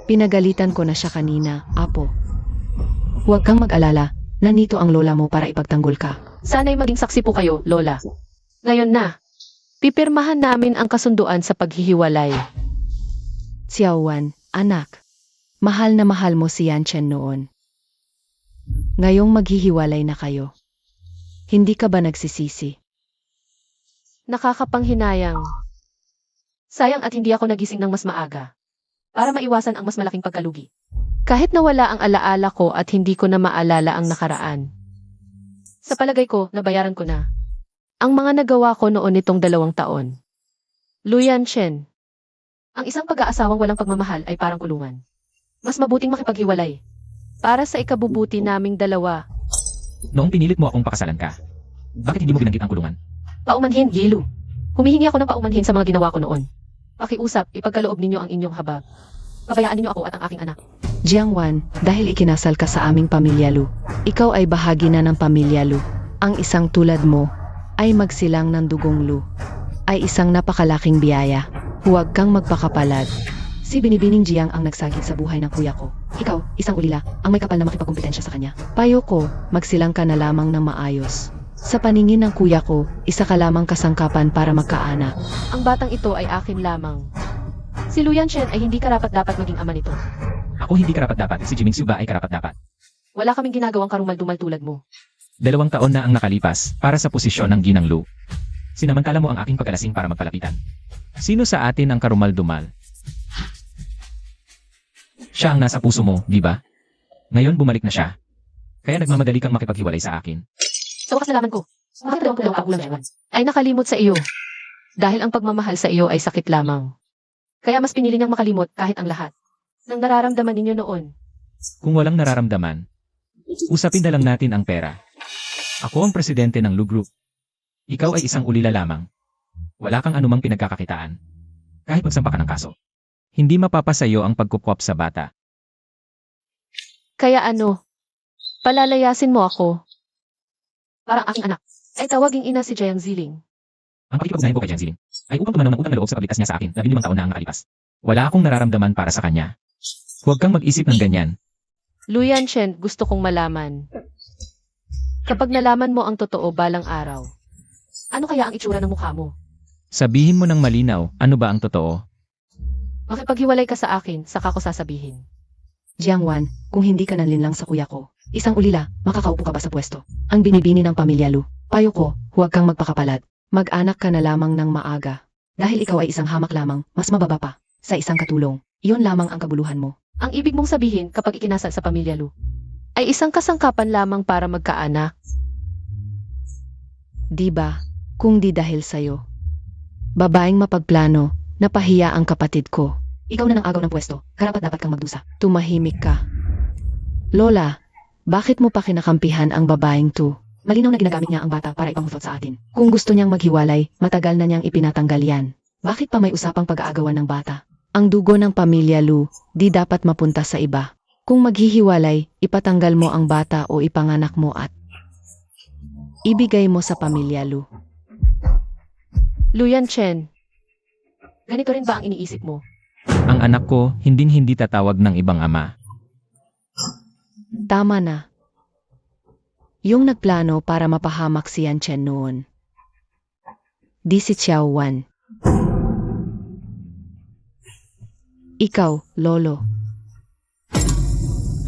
pinagalitan ko na siya kanina, apo. Huwag kang mag-alala, nandito ang lola mo para ipagtanggol ka. Sana'y maging saksi po kayo, Lola. Ngayon na, pipirmahan namin ang kasunduan sa paghihiwalay. Xiaowan, anak, mahal na mahal mo si Yanchen noon. Ngayong maghihiwalay na kayo. Hindi ka ba nagsisisi? Nakakapanghinayang. Sayang at hindi ako nagising ng mas maaga. Para maiwasan ang mas malaking pagkalugi. Kahit nawala ang alaala ko at hindi ko na maalala ang nakaraan. Sa palagay ko, nabayaran ko na ang mga nagawa ko noon nitong 2 taon. Lu Yanchen. Ang isang pag-aasawang walang pagmamahal ay parang kulungan. Mas mabuting makipaghiwalay. Para sa ikabubuti naming dalawa. noong pinilit mo akong pakasalan ka. Bakit hindi mo binanggit ang kulungan? Paumanhin, Yilu. Humihingi ako ng paumanhin sa mga ginawa ko noon. Pakiusap, ipagkaloob ninyo ang inyong habag. Pabayaan ninyo ako at ang aking anak. Jiangwan, dahil ikinasal ka sa aming pamilya Lu, ikaw ay bahagi na ng pamilya Lu. Ang isang tulad mo ay magsilang ng dugong Lu. Ay isang napakalaking biyaya. huwag kang magpakapalad. Si Binibining Jiang ang nagsagit sa buhay ng kuya ko. Ikaw, isang ulila, ang may kapal na makipagkumpetensya sa kanya. Payo ko, magsilang ka na lamang ng maayos. Sa paningin ng kuya ko, isa ka lamang kasangkapan para magkaanak. Ang batang ito ay akin lamang. Si Luyan Chen ay hindi karapat-dapat maging ama nito. Ako hindi karapat-dapat, si Jiming Suba ay karapat-dapat. Wala kaming ginagawang karumal-dumal tulad mo. 2 taon na ang nakalipas para sa posisyon ng Ginang Lu. Sinamantala mo ang aking pagkalasing para magpalapitan. Sino sa atin ang karumal-dumal? Siya ang nasa puso mo, di ba? Ngayon bumalik na siya. Kaya nagmamadali kang makipaghiwalay sa akin. Sa wakas nalaman ko, bakit dalawang pulong kaulam siya ay nakalimot sa iyo. Dahil ang pagmamahal sa iyo ay sakit lamang. Kaya mas pinili niyang makalimot kahit ang lahat ng nararamdaman ninyo noon. Kung walang nararamdaman, usapin na lang natin ang pera. Ako ang presidente ng Lu Group. Ikaw ay isang ulila lamang. Wala kang anumang pinagkakakitaan. Kahit magsampa ka ng kaso. Hindi mapapasayo ang pagkukwap sa bata. Kaya ano, palalayasin mo ako. Parang aking anak ay tawaging ina si Jiang Ziling. Ang pakikipag-ugnayan ko kay Jiang Ziling ay upang tumanong ng utang na loob sa pagligtas niya sa akin 15 taon na ang nakalipas. Wala akong nararamdaman para sa kanya. Huwag kang mag-isip ng ganyan. Luyan Chen, gusto kong malaman. Kapag nalaman mo ang totoo balang araw, ano kaya ang itsura ng mukha mo? Sabihin mo ng malinaw, ano ba ang totoo? Makipaghiwalay ka sa akin, saka ko sasabihin. Jiangwan, kung hindi ka nanlinlang sa kuya ko, isang ulila, makakaupo ka ba sa pwesto? Ang binibini ng pamilya Lu. Payo ko, huwag kang magpakapalad. Mag-anak ka na lamang ng maaga. Dahil ikaw ay isang hamak lamang, mas mababa pa, sa isang katulong. Iyon lamang ang kabuluhan mo. Ang ibig mong sabihin kapag ikinasal sa pamilya Lu, ay isang kasangkapan lamang para magkaanak. Di ba? Kung di dahil sa'yo. Babaeng mapagplano, napahiya ang kapatid ko. Ikaw na ng agaw ng pwesto, karapat-dapat kang magdusa. Tumahimik ka. Lola, bakit mo pa kinakampihan ang babaeng to? Malinaw na ginagamit niya ang bata para ipangutot sa atin. Kung gusto niyang maghiwalay, matagal na niyang ipinatanggal yan. Bakit pa may usapang pag-aagawan ng bata? Ang dugo ng pamilya Lu, di dapat mapunta sa iba. Kung maghihiwalay, ipatanggal mo ang bata o ipanganak mo at ibigay mo sa pamilya Lu. Luyan Chen, ganito rin ba ang iniisip mo? Ang anak ko, hinding-hindi tatawag ng ibang ama. Tama na. Yung nagplano para mapahamak si Yan Chen noon. Di si Xiao Wan. Ikaw, Lolo.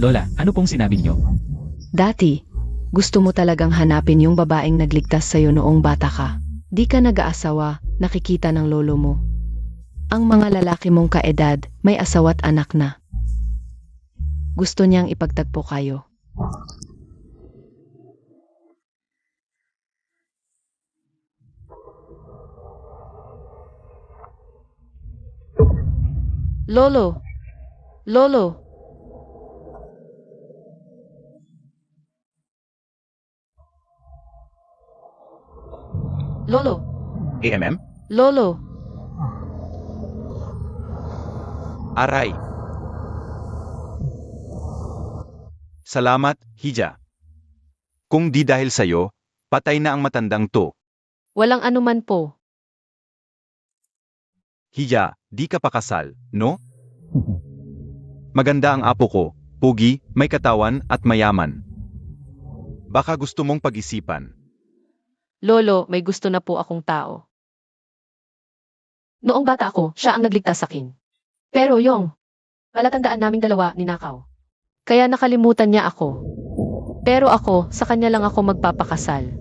Lola, ano pong sinabi niyo? Dati, gusto mo talagang hanapin yung babaeng nagligtas sa'yo noong bata ka. Di ka nag-aasawa, nakikita ng lolo mo. Ang mga lalaki mong kaedad, may asawa't anak na. Gusto niyang ipagtagpo kayo. Lolo! Lolo! Lolo! AMM? Lolo! Aray. Salamat, Hija. Kung di dahil sa'yo, patay na ang matandang to. Walang anuman po. Hija, di ka pa kasal, no? Maganda ang apo ko, pugi, may katawan at mayaman. Baka gusto mong pag-isipan. Lolo, may gusto na po akong tao. Noong bata ako, siya ang nagligtas sa akin. Pero yung palatandaan naming dalawa ninakaw. Kaya nakalimutan niya ako. Pero ako, sa kanya lang ako magpapakasal.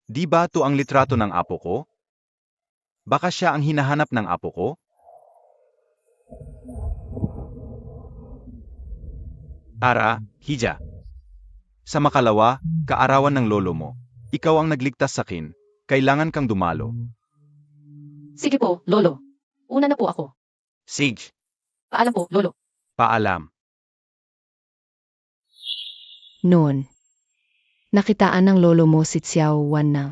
Di ba to ang litrato ng apo ko? Baka siya ang hinahanap ng apo ko? Ara, Hija. Sa makalawa, kaarawan ng lolo mo. Ikaw ang nagligtas sa akin. Kailangan kang dumalo. Sige po, Lolo. Una na po ako. Sige, Paalam po, Lolo. paalam. Noon, nakitaan ng lolo mo si Xiao Wan ng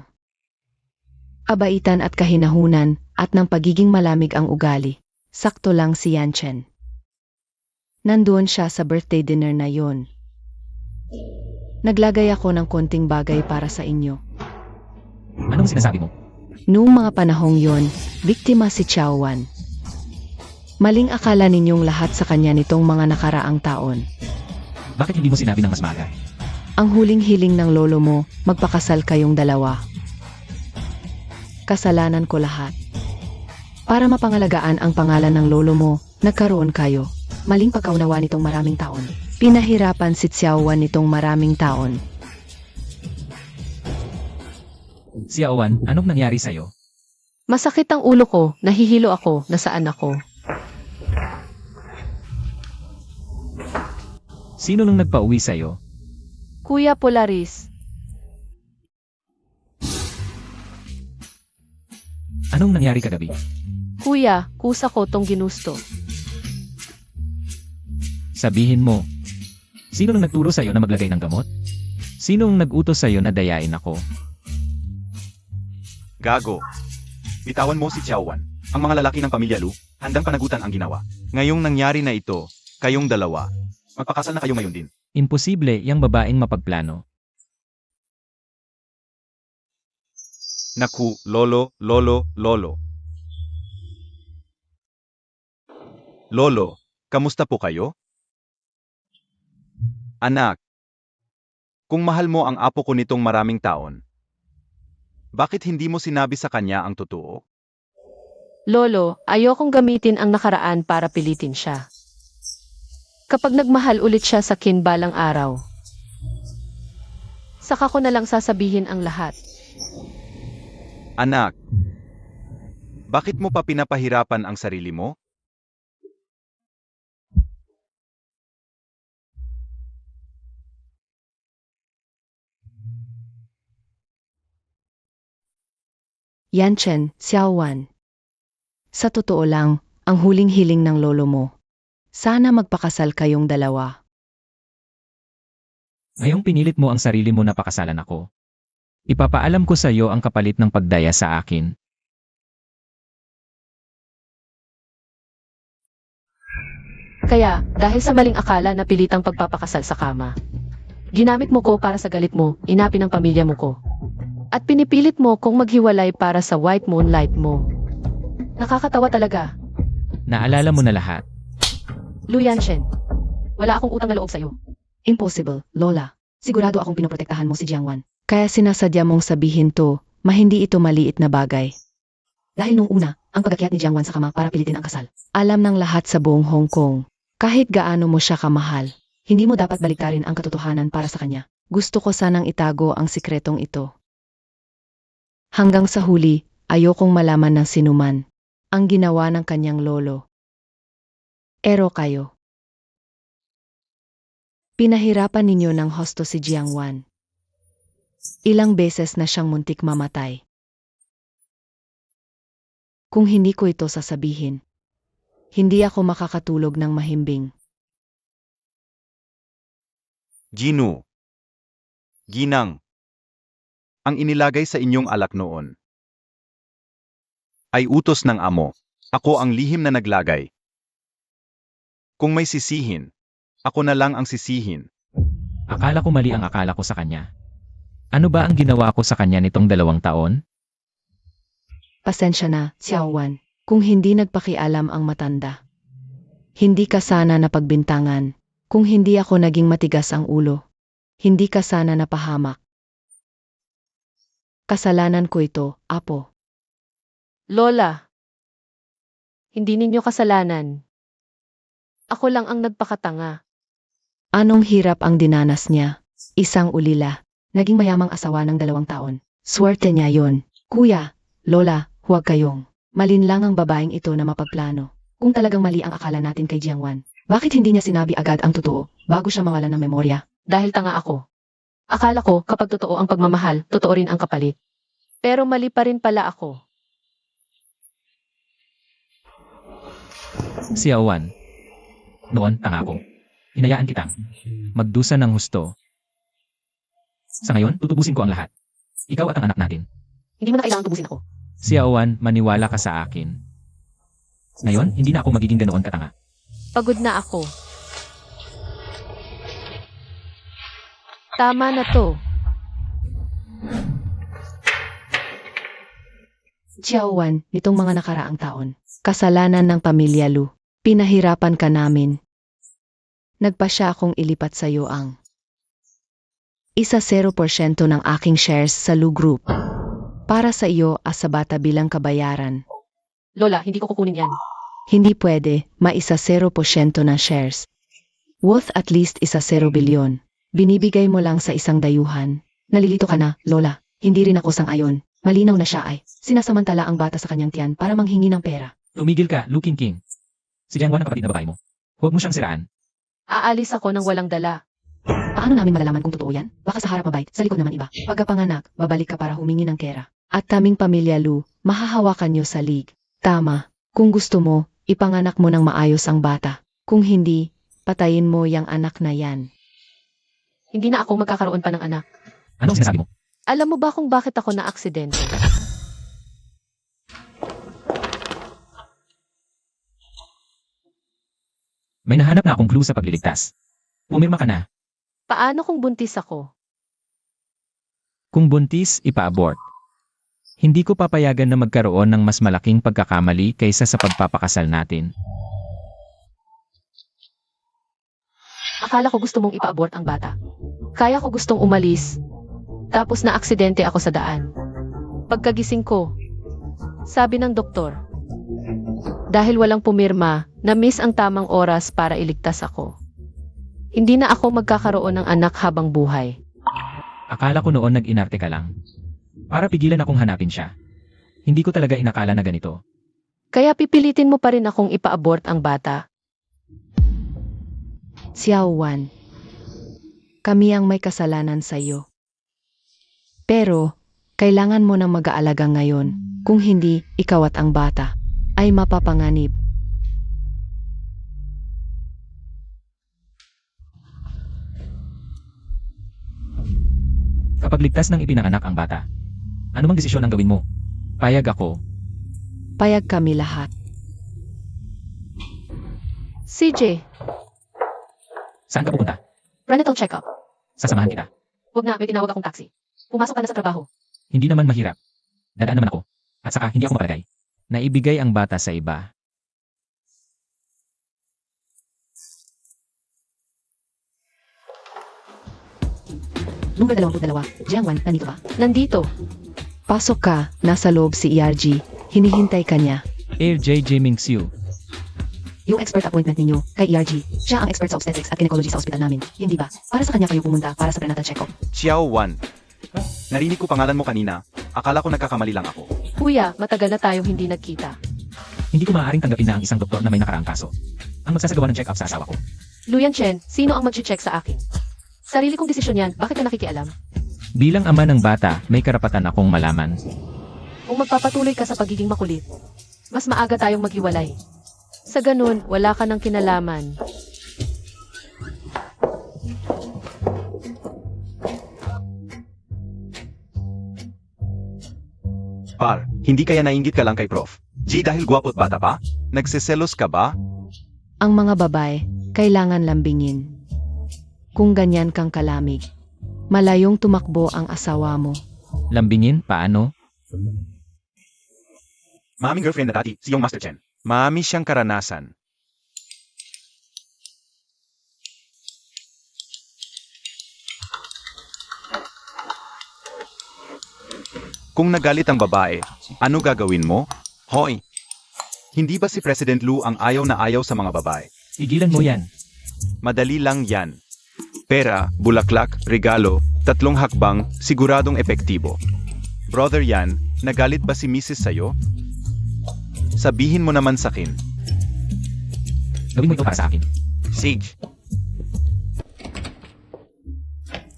abaitan at kahinahunan at ng pagiging malamig ang ugali. Sakto lang si Yan Chen. Nandoon siya sa birthday dinner na yon. Naglagay ako ng konting bagay para sa inyo. Anong sinasabi mo? Noong mga panahong yon, biktima si Xiaowan. Maling akala ninyong lahat sa kanya nitong mga nakaraang taon. Bakit hindi mo sinabi ng mas maaga? Ang huling hiling ng lolo mo, magpakasal kayong dalawa. Kasalanan ko lahat. Para mapangalagaan ang pangalan ng lolo mo, nagkaroon kayo. Maling pagkaunawa nitong maraming taon. Pinahirapan si Xiaowan nitong maraming taon. Xiaowan, anong nangyari sa'yo? Masakit ang ulo ko, nahihilo ako, nasaan ako. Sino nang nagpauwi sa'yo? Kuya Polaris, Anong nangyari kagabi? kuya, kusa ko tong ginusto. Sabihin mo. Sino nang nagturo sa'yo na maglagay ng gamot? Sinong nag-utos sa'yo na dayain ako? Gago. Bitawan mo si Xiaowan. Ang mga lalaki ng pamilya Lu, handang panagutan ang ginawa. Ngayong nangyari na ito, kayong dalawa, magpakasal na kayo ngayon din. Imposible yang babaeng mapagplano. Naku, lolo. Lolo, kamusta po kayo? Anak, kung mahal mo ang apo ko nitong maraming taon, bakit hindi mo sinabi sa kanya ang totoo? Lolo, ayokong gamitin ang nakaraan para pilitin siya. Kapag nagmahal ulit siya sa akin balang araw, saka ko na lang sasabihin ang lahat. Anak, bakit mo pa pinapahirapan ang sarili mo? Yanchen, Xiaowan. Sa totoo lang, ang huling hiling ng lolo mo. Sana magpakasal kayong dalawa. Ngayong pinilit mo ang sarili mo na pakasalan ako. Ipapaalam ko sa iyo ang kapalit ng pagdaya sa akin. Kaya, dahil sa maling akala na pilitang pagpapakasal sa kama, ginamit mo ko para sa galit mo, inapi ng pamilya mo ko. At pinipilit mo kong maghiwalay para sa white moonlight mo. Nakakatawa talaga. Naalala mo na lahat. Lu Yanshen, wala akong utang na loob sa'yo. Impossible, Lola. Sigurado akong pinoprotektahan mo si Jiangwan. Kaya sinasadya mong sabihin to, hindi ito maliit na bagay. Dahil nung una, ang pagakyat ni Jiangwan sa kama para pilitin ang kasal. Alam ng lahat sa buong Hong Kong. Kahit gaano mo siya kamahal, hindi mo dapat baliktarin ang katotohanan para sa kanya. Gusto ko sanang itago ang sikretong ito. Hanggang sa huli, ayokong malaman ng sinuman ang ginawa ng kanyang lolo. Ero kayo. Pinahirapan ninyo ng husto si Jiangwan. Ilang beses na siyang muntik mamatay. Kung hindi ko ito sasabihin, hindi ako makakatulog ng mahimbing. Ginu. Ginang. Ang inilagay sa inyong alak noon ay utos ng amo. Ako ang lihim na naglagay. Kung may sisihin, ako na lang ang sisihin. Akala ko mali ang akala ko sa kanya. Ano ba ang ginawa ko sa kanya nitong 2 taon? Pasensya na, Xiaowan, kung hindi nagpakialam ang matanda. Hindi ka sana napagbintangan, kung hindi ako naging matigas ang ulo. Hindi ka sana napahamak. Kasalanan ko ito, Apo. Lola, hindi ninyo kasalanan. Ako lang ang nagpakatanga. Anong hirap ang dinanas niya? Isang ulila. Naging mayamang asawa ng 2 taon. Swerte niya yon. Kuya, Lola, huwag kayong. Malinlang ang babaeng ito na mapagplano. Kung talagang mali ang akala natin kay Jiangwan, bakit hindi niya sinabi agad ang totoo bago siya mawalan ng memorya? Dahil tanga ako. Akala ko kapag totoo ang pagmamahal, totoo rin ang kapalit. Pero mali pa rin pala ako. Xiaowan. Noon, tanga ako. Hinayaan kitang magdusa ng husto. Sa ngayon, tutubusin ko ang lahat. Ikaw at ang anak natin. Hindi mo na kailangang tubusin ako. Xiaowan, maniwala ka sa akin. Ngayon, hindi na ako magiging ganoon katanga. Pagod na ako. Tama na to. Xiaowan, nitong mga nakaraang taon. Kasalanan ng pamilya Lu. Pinahirapan ka namin. Nagpa siya akong ilipat sa iyo ang 0% ng aking shares sa Lu Group. Para sa iyo as sa bata bilang kabayaran. Lola, hindi ko kukunin yan. Hindi pwede, maisa 0% ng shares. Worth at least 0 bilyon. Binibigay mo lang sa isang dayuhan. Nalilito ka na, Lola. Hindi rin ako sang-ayon. Malinaw na siya ay sinasamantala ang bata sa kanyang tiyan para manghingi ng pera. Tumigil ka, Lu King. Si Jiangwan ang kapatid na babae mo. Huwag mo siyang siraan. Aalis ako ng walang dala. Paano namin malalaman kung totoo yan? Baka sa harap mabait, sa likod naman iba. Pagkapanganak, babalik ka para humingi ng pera. At kaming pamilya Lu, mahahawakan niyo sa league. Tama. Kung gusto mo, ipanganak mo ng maayos ang bata. Kung hindi, patayin mo yang anak na yan. Hindi na ako magkakaroon pa ng anak. Anong sinasabi mo? Alam mo ba kung bakit ako na-aksidente? May nahanap na akong clue sa pagliligtas. Pumirma ka na. Paano kung buntis ako? Kung buntis, ipa-abort. Hindi ko papayagan na magkaroon ng mas malaking pagkakamali kaysa sa pagpapakasal natin. Akala ko gusto mong ipa-abort ang bata. Kaya ko gustong umalis. Tapos na-aksidente ako sa daan. Pagkagising ko, sabi ng doktor, dahil walang pumirma, na-miss ang tamang oras para iligtas ako. Hindi na ako magkakaroon ng anak habang buhay. Akala ko noon nag-inarte ka lang. Para pigilan akong hanapin siya. Hindi ko talaga inakala na ganito. Kaya pipilitin mo pa rin akong ipa-abort ang bata. Xiaowan, kami ang may kasalanan sa iyo. Pero, kailangan mo nang mag-aalaga ngayon. Kung hindi, ikaw at ang bata ay mapapanganib. Kapag ligtas ng ipinanganak ang bata, ano mang desisyon ang gawin mo? Payag ako. Payag kami lahat. CJ, Saan ka pupunta? prenatal check-up. Sasamahan kita. Huwag na, may tinawag akong taxi. Pumasok ka na sa trabaho. Hindi naman mahirap. Dadaan naman ako. At saka hindi ako mapalagay. Naibigay ang bata sa iba. Number 22, Jiangwan, nandito ba? Nandito. Pasok ka, nasa loob si ERG. Hinihintay ka niya. Air JJ Mingxiu. Yung expert appointment ninyo, kay ERG. Siya ang expert sa obstetrics at gynecology sa ospital namin. Hindi ba? Para sa kanya kayo pumunta para sa prenatal check-up. Xiaowan. Narinig ko pangalan mo kanina. Akala ko nagkakamali lang ako. Kuya, matagal na tayong hindi nagkita. Hindi ko maaaring tanggapin na ang isang doktor na may nakaraang kaso ang magsasagawa ng check-up sa asawa ko. Luyan Chen, sino ang mag-check sa akin? Sarili kong desisyon yan, bakit ka nakikialam? Bilang ama ng bata, may karapatan akong malaman. Kung magpapatuloy ka sa pagiging makulit, mas maaga tayong maghiwalay. Sa ganun, wala ka ng kinalaman. Par, hindi kaya nainggit ka lang kay Prof. G dahil gwapo't bata pa? Nagsiselos ka ba? Ang mga babae, kailangan lambingin. Kung ganyan kang kalamig, malayong tumakbo ang asawa mo. Lambingin, paano? Maming girlfriend na dati, si yung Master Chen. Mami siyang karanasan. Kung nagalit ang babae, ano gagawin mo? Hoy! Hindi ba si President Lu ang ayaw na ayaw sa mga babae? Tigilan mo yan. Madali lang yan. Pera, bulaklak, regalo, 3 hakbang, siguradong epektibo. Brother Yan, nagalit ba si Mrs. sa'yo? Sabihin mo naman sakin. Gawin mo ito para sa akin. Sage,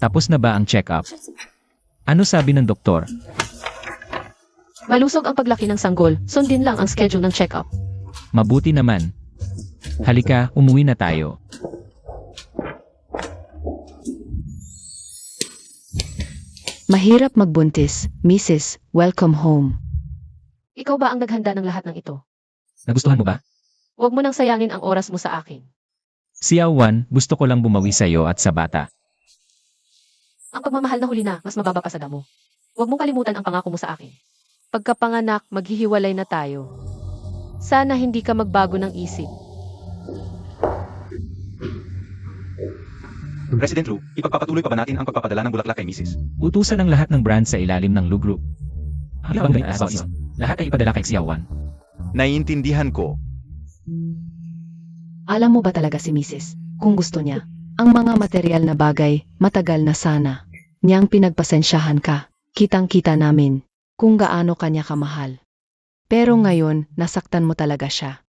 Tapos na ba ang check-up? Ano sabi ng doktor? Malusog ang paglaki ng sanggol, sundin lang ang schedule ng check-up. Mabuti naman. Halika, umuwi na tayo. Mahirap magbuntis, Mrs. Welcome home. Ikaw ba ang naghanda ng lahat ng ito? Nagustuhan mo ba? Huwag mo nang sayangin ang oras mo sa akin. Xiaowan, gusto ko lang bumawi sa'yo at sa bata. Ang pagmamahal na huli na, mas mababa pa sa damo. Huwag mong kalimutan ang pangako mo sa akin. Pagkapanganak, maghihiwalay na tayo. Sana hindi ka magbago ng isip. President Lu, ipagpapatuloy pa ba natin ang pagpapadala ng bulaklak kay Mrs. Utusan ang lahat ng brand sa ilalim ng Lu Group. Habang ganito as well, lahat ay ipadala kay Xiaowan. Naiintindihan ko. Alam mo ba talaga si Mrs. kung gusto niya? Ang mga material na bagay, matagal na sana. Niyang pinagpasensyahan ka. Kitang-kita namin kung gaano kanya kamahal. Pero ngayon, nasaktan mo talaga siya.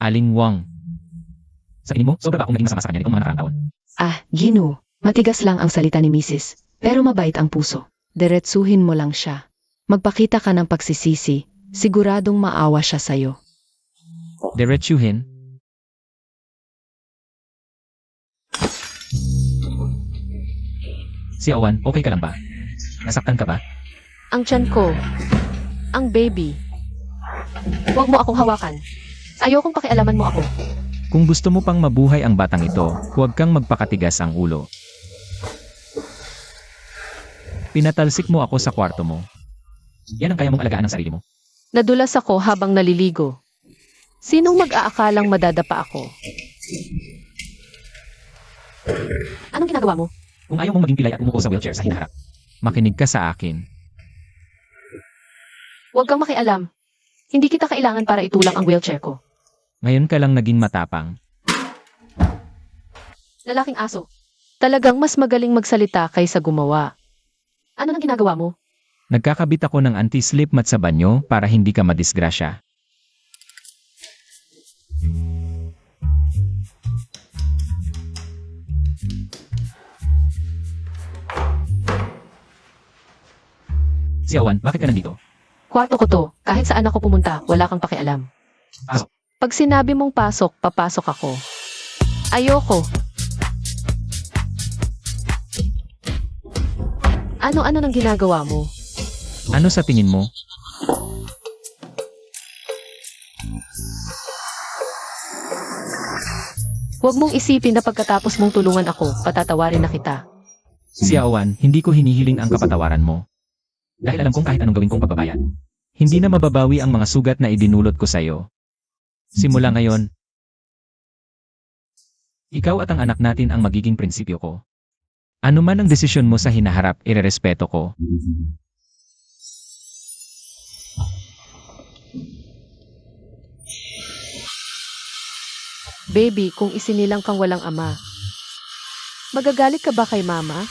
Aling Wang. Sa tingin mo, sobra ba akong naging masama sa kanya nitong mga nakaraang taon? Gino, matigas lang ang salita ni Mrs. Pero mabait ang puso. Diretsuhin mo lang siya. Magpakita ka ng pagsisisi. Siguradong maawa siya sa'yo. Diretsuhin? Xiaowan, okay ka lang ba? Nasaktan ka ba? Ang tiyan ko. Ang baby. Huwag mo akong hawakan. Ayokong pakialaman mo ako. Kung gusto mo pang mabuhay ang batang ito, huwag kang magpakatigas ang ulo. Pinatalsik mo ako sa kwarto mo. Yan ang kaya mong alagaan ng sarili mo. Nadulas ako habang naliligo. Sinong mag-aakalang madadapa ako? Anong ginagawa mo? Kung ayaw mong maging pilay at umupo sa wheelchair sa hinaharap, makinig ka sa akin. Huwag kang makialam. Hindi kita kailangan para itulang ang wheelchair ko. Ngayon ka lang naging matapang. Lalaking aso. Talagang mas magaling magsalita kaysa gumawa. Ano nang ginagawa mo? Nagkakabit ako ng anti-slip mat sa banyo para hindi ka madisgrasya. Xiaowan, bakit ka nandito? Kwarto ko to. Kahit saan ako pumunta, wala kang pakialam. Pasok. Pag sinabi mong pasok, papasok ako. Ayoko. Ano-ano nang ginagawa mo? Ano sa tingin mo? Huwag mong isipin na pagkatapos mong tulungan ako, patatawarin na kita. Xiaowan, hindi ko hinihiling ang kapatawaran mo. Dahil alam kong kahit anong gawin kong pagbabayad, hindi na mababawi ang mga sugat na idinulot ko sa'yo. Simula ngayon, ikaw at ang anak natin ang magiging prinsipyo ko. Ano man ang desisyon mo sa hinaharap, irerespeto ko. Baby, kung isinilang kang walang ama, magagalit ka ba kay mama?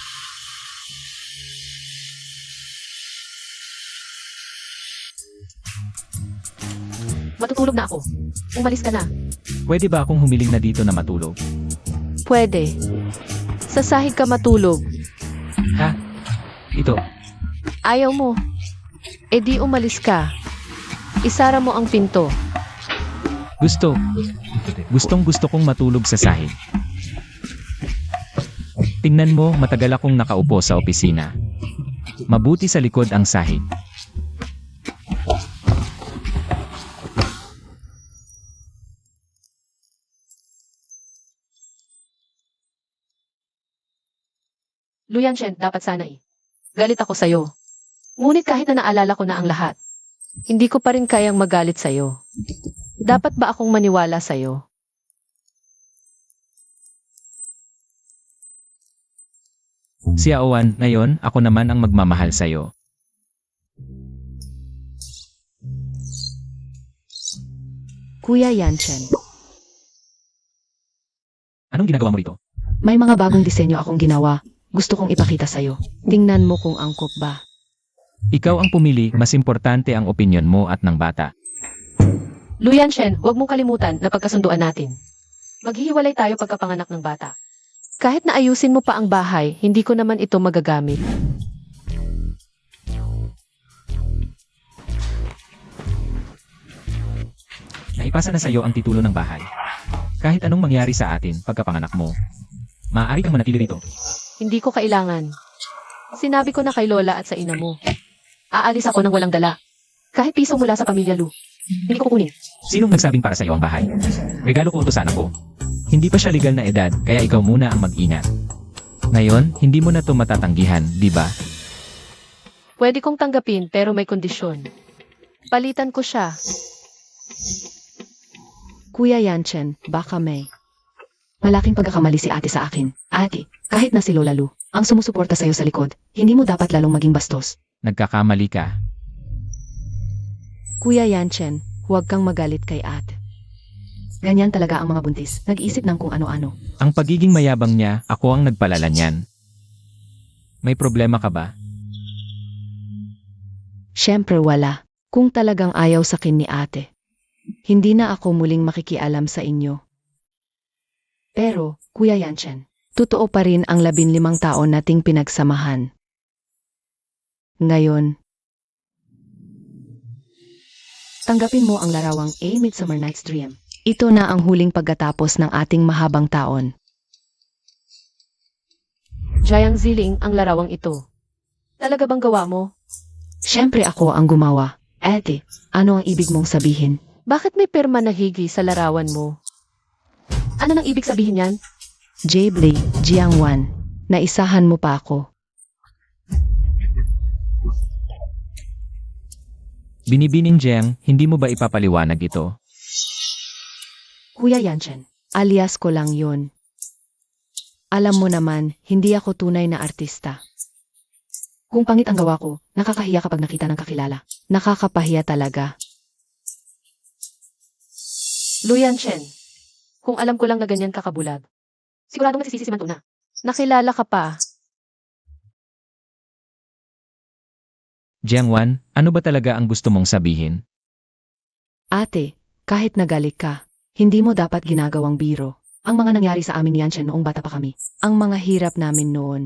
Matutulog na ako. Umalis ka na. Pwede ba akong humiling na dito na matulog? Pwede. Sa sahig ka matulog. Ha? Ito. Ayaw mo. E di umalis ka. Isara mo ang pinto. Gustong gusto kong matulog sa sahig. Tingnan mo, matagal akong nakaupo sa opisina. Mabuti sa likod ang sahig. Luyan Shen, dapat sana eh. Galit ako sa'yo. Ngunit kahit na naalala ko na ang lahat, hindi ko pa rin kayang magalit sa'yo. Dapat ba akong maniwala sa'yo? Xiaowan, ngayon, ako naman ang magmamahal sa'yo. Kuya Yanchen, Anong ginagawa mo rito? may mga bagong disenyo akong ginawa. Gusto kong ipakita sa'yo. Tingnan mo kung angkop ba. Ikaw ang pumili, mas importante ang opinyon mo at ng bata. Luyan Shen, huwag mong kalimutan na pagkasunduan natin. Maghihiwalay tayo pagkapanganak ng bata. Kahit na ayusin mo pa ang bahay, hindi ko naman ito magagamit. Naipasa na sa'yo ang titulo ng bahay. Kahit anong mangyari sa atin pagkapanganak mo, maaari kang manatili rito. Hindi ko kailangan. Sinabi ko na kay Lola at sa ina mo. Aalis ako nang walang dala. Kahit piso mula sa pamilya Lu. Hindi ko kukunin. Sinong nagsabing para sa'yo ang bahay? Regalo ko utusan ako. Hindi pa siya legal na edad, kaya ikaw muna ang mag-ingat. Ngayon, hindi mo na to matatanggihan, di ba? Pwede kong tanggapin pero may kondisyon. Palitan ko siya. Kuya Yanchen, baka may malaking pagkakamali si ate sa akin. Ate, kahit na si Lola Lu, ang sumusuporta sa'yo sa likod, hindi mo dapat lalong maging bastos. Nagkakamali ka. Kuya Yanchen, huwag kang magalit kay ate. Ganyan talaga ang mga buntis, nag-iisip ng kung ano-ano. Ang pagiging mayabang niya, ako ang nagpalala niyan. May problema ka ba? Siyempre wala. Kung talagang ayaw sa akin ni ate, hindi na ako muling makikialam sa inyo. Pero, Kuya Yanchen, totoo pa rin ang 15 taon nating pinagsamahan. Ngayon, tanggapin mo ang larawang A Midsummer Night's Dream. Ito na ang huling pagkatapos ng ating mahabang taon. Jiang Ziling ang larawang ito. Talaga bang gawa mo? Siyempre ako ang gumawa. Ate, ano ang ibig mong sabihin? Bakit may perma na higi sa larawan mo? Ano nang ibig sabihin yan? Jayblay, Jiangwan, naisahan mo pa ako. Binibining Jiang, hindi mo ba ipapaliwanag ito? Kuya Yanchen, alias ko lang yon. Alam mo naman, hindi ako tunay na artista. Kung pangit ang gawa ko, nakakahiya kapag nakita ng kakilala. Nakakapahiya talaga. Luyan Chen, kung alam ko lang na ganyan kakabulag, sigurado masisisi si Mantuna. Nakilala ka pa. Jiangwan, ano ba talaga ang gusto mong sabihin? Ate, kahit nagalit ka, hindi mo dapat ginagawang biro. Ang mga nangyari sa amin ni Yanchen noong bata pa kami. Ang mga hirap namin noon.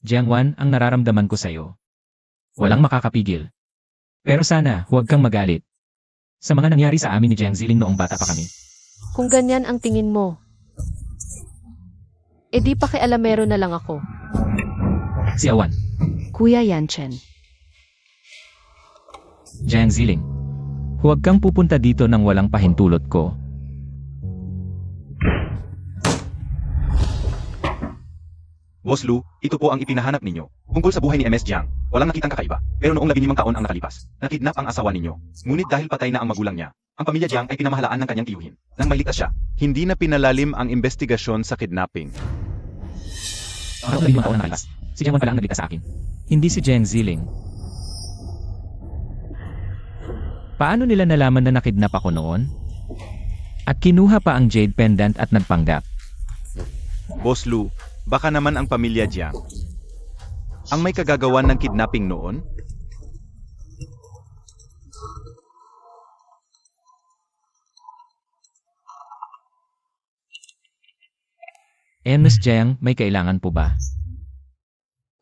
Jiangwan, ang nararamdaman ko sa'yo. Walang makakapigil. Pero sana, huwag kang magalit. Sa mga nangyari sa amin ni Jiang Ziling noong bata pa kami. Kung ganyan ang tingin mo, edi pakialamero na lang ako. Si Awan, Kuya Yanchen, Jiang Ziling. Huwag kang pupunta dito nang walang pahintulot ko. Boss Lu, ito po ang ipinahanap ninyo. Tungkol sa buhay ni MS Jiang, walang nakitang kakaiba. Pero noong 15 taon ang nakalipas, nakidnap ang asawa ninyo. Ngunit dahil patay na ang magulang niya, ang pamilya Jiang ay pinamahalaan ng kanyang tiyuhin. Nang mailigtas siya, hindi na pinalalim ang investigasyon sa kidnapping. Ako na 5 taon ang nakalipas. Si Jiangwan pala ang nagligtas sa akin. Hindi si Jiang Ziling. Paano nila nalaman na nakidnap ako noon? At kinuha pa ang jade pendant at nagpanggap. Boss Lu, baka naman ang pamilya Jiang ang may kagagawan ng kidnapping noon? Miss Jiang, may kailangan po ba?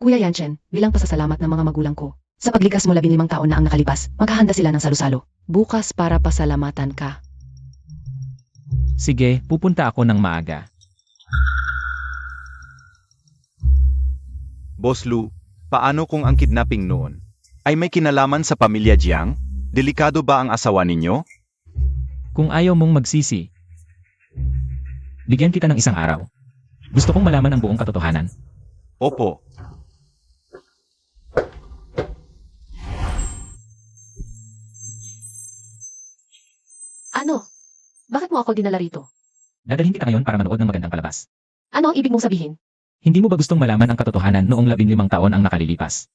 Kuya Yanchen, bilang pasasalamat ng mga magulang ko, sa paglikas mo 15 taon na ang nakalipas, maghahanda sila ng salo-salo. Bukas para pasalamatan ka. Sige, pupunta ako ng maaga. Boss Lu, paano kung ang kidnapping noon ay may kinalaman sa pamilya Jiang? Delikado ba ang asawa ninyo? Kung ayaw mong magsisi, bigyan kita ng isang araw. Gusto kong malaman ang buong katotohanan. Opo. Ano? Bakit mo ako dinala rito? Dadalhin kita ngayon para manood ng magandang palabas. Ano ang ibig mong sabihin? Hindi mo ba gustong malaman ang katotohanan noong 15 taon ang nakalilipas?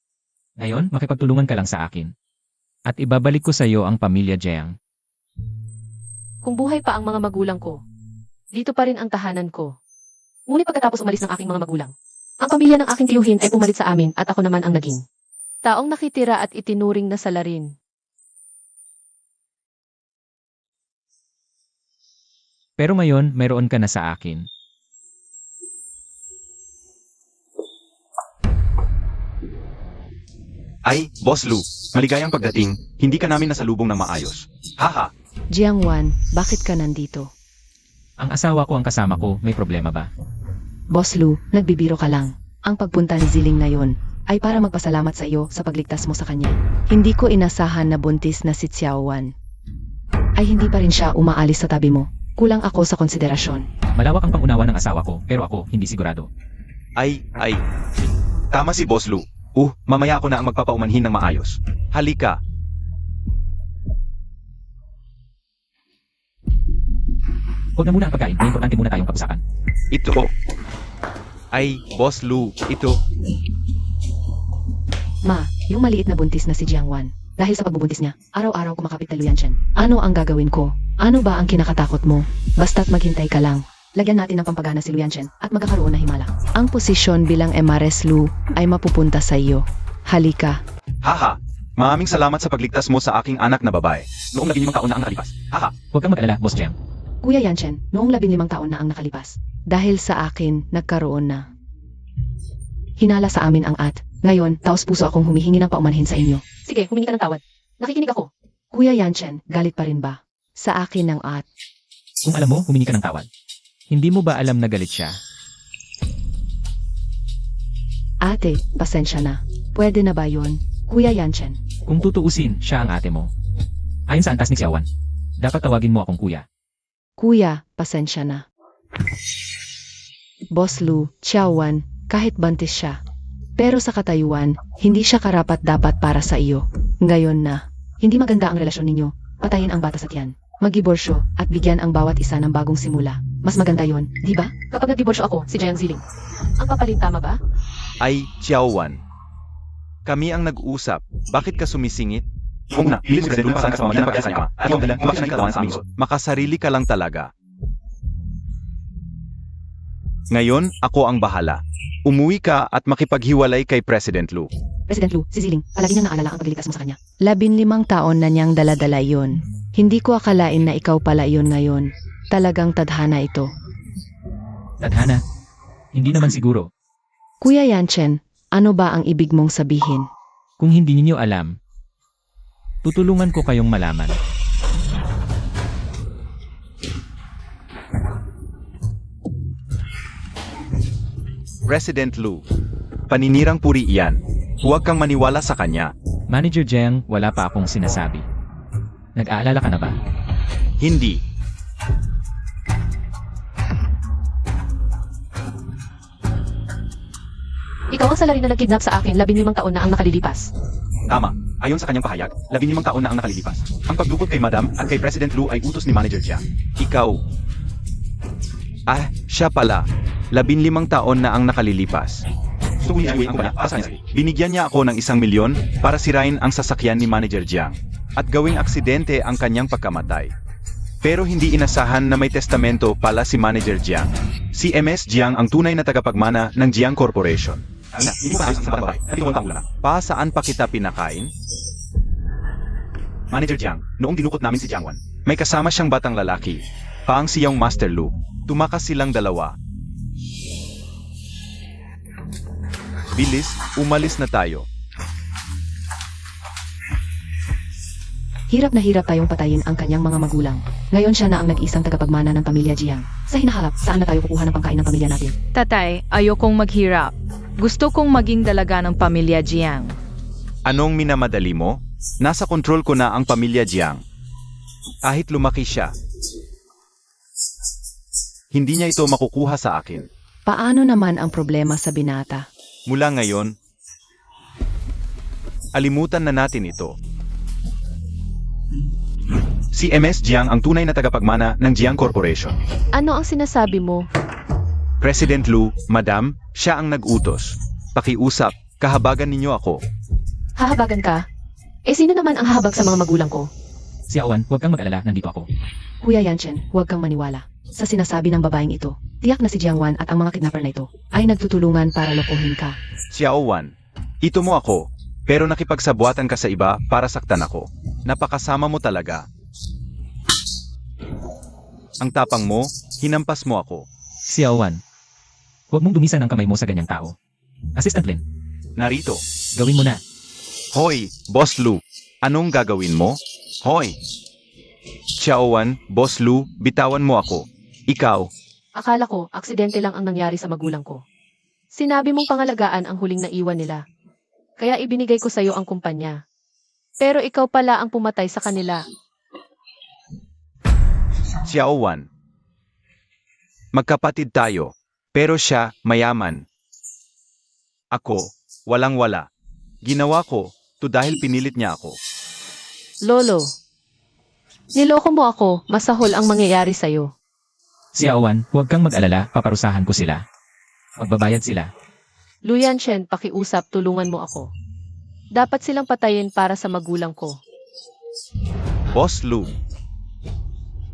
Ngayon, makipagtulungan ka lang sa akin. At ibabalik ko sa iyo ang pamilya Jiang. Kung buhay pa ang mga magulang ko, dito pa rin ang tahanan ko. Ngunit pagkatapos umalis ng aking mga magulang, ang pamilya ng aking tiyuhin ay pumalit sa amin at ako naman ang naging taong nakitira at itinuring na salarin. Pero ngayon, mayroon ka na sa akin. Ay, Boss Lu, maligayang pagdating, hindi ka namin nasalubong ng maayos. Haha, Jiangwan, bakit ka nandito? Ang asawa ko ang kasama ko, may problema ba? Boss Lu, nagbibiro ka lang. Ang pagpunta ni Ziling ngayon ay para magpasalamat sa iyo sa pagligtas mo sa kanya. Hindi ko inasahan na buntis na si Xiaowan ay hindi pa rin siya umaalis sa tabi mo. Kulang ako sa konsiderasyon. Malawak ang pangunawa ng asawa ko, pero ako, hindi sigurado. Ay. Tama si Boss Lou. Mamaya ako na ang magpapaumanhin ng maayos. Halika. Huwag na muna ang pagkain, may importante muna tayong pag-usapan. Ito. Ay, Boss Lou, ito. Ma, yung maliit na buntis na si Jiangwan. Dahil sa pagbubuntis niya, araw-araw kumakapit na Luyanchen. Ano ang gagawin ko? Ano ba ang kinakatakot mo? Basta't maghintay ka lang. Lagyan natin ng pampagana si Luyanchen at magkakaroon na himala. Ang posisyon bilang MRS Lu ay mapupunta sa iyo. Halika. Haha. Maraming salamat sa pagligtas mo sa aking anak na babae. Noong 15 taon na ang nakalipas. Haha. Huwag kang mag-alala, Boss Jiang. Kuya Yanchen, noong 15 taon na ang nakalipas. Dahil sa akin, nagkaroon na. Hinala sa amin ang at. Ngayon, taos puso akong humihingi ng paumanhin sa inyo. Sige, humingi ka ng tawad. Nakikinig ako. Kuya Yanchen, galit pa rin ba? Sa akin ng at. Kung alam mo, humingi ka ng tawad. Hindi mo ba alam na galit siya? Ate, pasensya na. Pwede na ba yun? Kuya Yanchen. Kung tutuusin, siya ang ate mo. Ayon sa antas ni Xiaowan, dapat tawagin mo akong kuya. Kuya, pasensya na. Boss Lu, Xiaowan, kahit bantis siya. Pero sa katayuan, hindi siya karapat-dapat para sa iyo. Ngayon na, hindi maganda ang relasyon ninyo. Patayin ang bata sa tiyan. Mag-diborsyo at bigyan ang bawat isa ng bagong simula. Mas maganda yon, di ba? Kapag nagdiborsyo ako, si Jiang Ziling. Ang papalit tama ba? Ay, Xiaowan. Kami ang nag-usap. Bakit ka sumisingit? Kung na, pilit si President Lu para sa pamamagitan ng pag-asa niya ama. At yung dalang, kung bakit siya nagkatawanan sa aming gusto. Makasarili ka lang talaga. Ngayon, ako ang bahala. Umuwi ka at makipaghiwalay kay President Lu. President Lu, si Ziling, palagi niyang naalala ang pagliligtas mo sa kanya. 15 taon na niyang daladala yon. Hindi ko akalain na ikaw pala yon ngayon. Talagang tadhana ito. Tadhana, hindi naman siguro. Kuya Yanchen, ano ba ang ibig mong sabihin? Kung hindi ninyo alam, tutulungan ko kayong malaman. President Lu. Paninirang puri iyan. Huwag kang maniwala sa kanya. Manager Jiang, wala pa akong sinasabi. Nag-aalala ka na ba? Hindi. Ikaw ang salarin na nagkidnap sa akin 15 taon na ang nakalilipas. Tama. Ayon sa kanyang pahayag, 15 taon na ang nakalilipas. Ang pagdukot kay Madam at kay President Lu ay utos ni Manager Jiang. Ikaw. Siya pala. 15 taon na ang nakalilipas. Binigyan niya ako ng 1 milyon para sirain ang sasakyan ni Manager Jiang at gawing aksidente ang kanyang pagkamatay. Pero hindi inasahan na may testamento pala si Manager Jiang. Si MS Jiang ang tunay na tagapagmana ng Jiang Corporation. Saan pa kita pinakain? Manager Jiang, noong dinukot namin si Jiangwan, may kasama siyang batang lalaki. Paang siyang Master Lu. Tumakas silang dalawa. Bilis, umalis na tayo. Hirap na hirap tayong patayin ang kanyang mga magulang. Ngayon siya na ang nag-isang tagapagmana ng pamilya Jiang. Sa hinaharap, saan na tayo kukuha ng pangkain ng pamilya natin? Tatay, ayokong maghirap. Gusto kong maging dalaga ng pamilya Jiang. Anong minamadali mo? Nasa kontrol ko na ang pamilya Jiang. Kahit lumaki siya, hindi niya ito makukuha sa akin. Paano naman ang problema sa binata? Mula ngayon, alimutan na natin ito. Si MS Jiang ang tunay na tagapagmana ng Jiang Corporation. Ano ang sinasabi mo? President Lu, Madam, siya ang nag-utos. Pakiusap, kahabagan ninyo ako. Hahabagan ka? Sino naman ang hahabag sa mga magulang ko? Xiaowan, huwag kang mag-alala, nandito ako. Kuya Yanchen, huwag kang maniwala. Sa sinasabi ng babaeng ito, tiyak na si Jiangwan at ang mga kidnapper na ito ay nagtutulungan para lokohin ka. Xiaowan, ito mo ako, pero nakipagsabuatan ka sa iba para saktan ako. Napakasama mo talaga. Ang tapang mo, hinampas mo ako. Xiaowan, huwag mong dumisan ang kamay mo sa ganyang tao. Assistant Lin, Narito. gawin mo na. Hoy, Boss Lu, anong gagawin mo? Hoy! Xiaowan, Boss Lu, bitawan mo ako. Ikaw, Akala ko, aksidente lang ang nangyari sa magulang ko. Sinabi mong pangalagaan ang huling naiwan nila. Kaya ibinigay ko sa'yo ang kumpanya. Pero ikaw pala ang pumatay sa kanila. Xiaowan, Magkapatid tayo. Pero siya, mayaman. Ako, walang-wala. Ginawa ko, to dahil pinilit niya ako. Lolo. Niloko mo ako, masahol ang mangyayari sa'yo. Si Awan, huwag kang mag-alala, paparusahan ko sila. Magbabayad sila. Luyan Chen, pakiusap, tulungan mo ako. Dapat silang patayin para sa magulang ko. Boss Lu.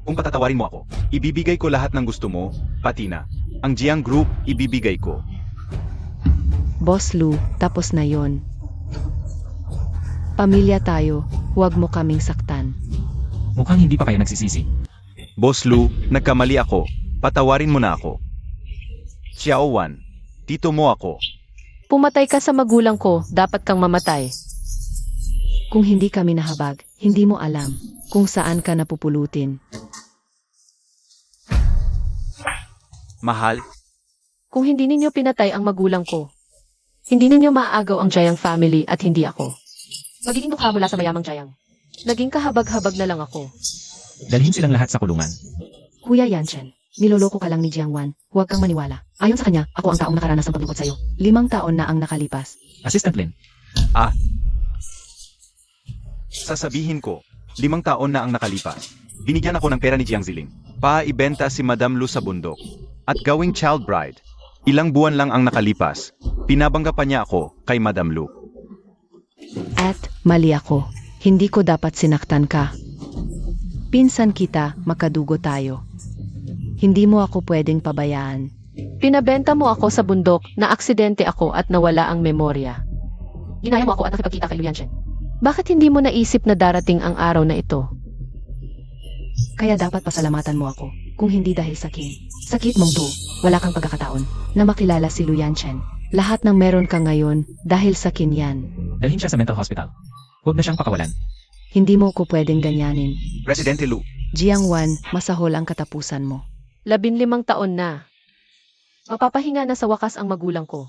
Kung patatawarin mo ako, ibibigay ko lahat ng gusto mo, pati na. Ang Jiang Group, ibibigay ko. Boss Lu, tapos na yon. Pamilya tayo, huwag mo kaming saktan. Mukhang hindi pa kayo nagsisisi. Boss Lu, nagkamali ako. Patawarin mo na ako. Xiao Wan, tito mo ako. Pumatay ka sa magulang ko, dapat kang mamatay. Kung hindi kami nahabag, hindi mo alam kung saan ka napupulutin. Mahal, Kung hindi ninyo pinatay ang magulang ko, hindi ninyo maaagaw ang Jiang family at hindi ako. Magiging mukha mula sa mayamang Jiang. Naging kahabag-habag na lang ako. Dalhin silang lahat sa kulungan. Kuya Yanchen, niloloko ka lang ni Jiangwan. Huwag kang maniwala. Ayon sa kanya, ako ang taong nakaranas ng paglukot sa'yo. 5 taon na ang nakalipas. Assistant Lin, sasabihin ko, 5 taon na ang nakalipas. Binigyan ako ng pera ni Jiang Ziling. Paibenta si Madam Lu sa bundok. At gawing child bride. Ilang buwan lang ang nakalipas. Pinabangga pa niya ako kay Madam Lu. At mali ako. Hindi ko dapat sinaktan ka. Pinsan kita, makadugo tayo. Hindi mo ako pwedeng pabayaan. Pinabenta mo ako sa bundok, na aksidente ako at nawala ang memorya. Ginaya mo ako at nakipagkita kay Luyan Chen. Bakit hindi mo naisip na darating ang araw na ito? Kaya dapat pasalamatan mo ako. Kung hindi dahil sa King. Sakit mong to, wala kang pagkakataon na makilala si Luyan Chen. Lahat ng meron ka ngayon dahil sa King yan. dalhin siya sa mental hospital. Huwag na siyang pakawalan. Hindi mo ko pwedeng ganyanin. Presidente Lu, Jiangwan, masahol ang katapusan mo. 15 taon na. Mapapahinga na sa wakas ang magulang ko.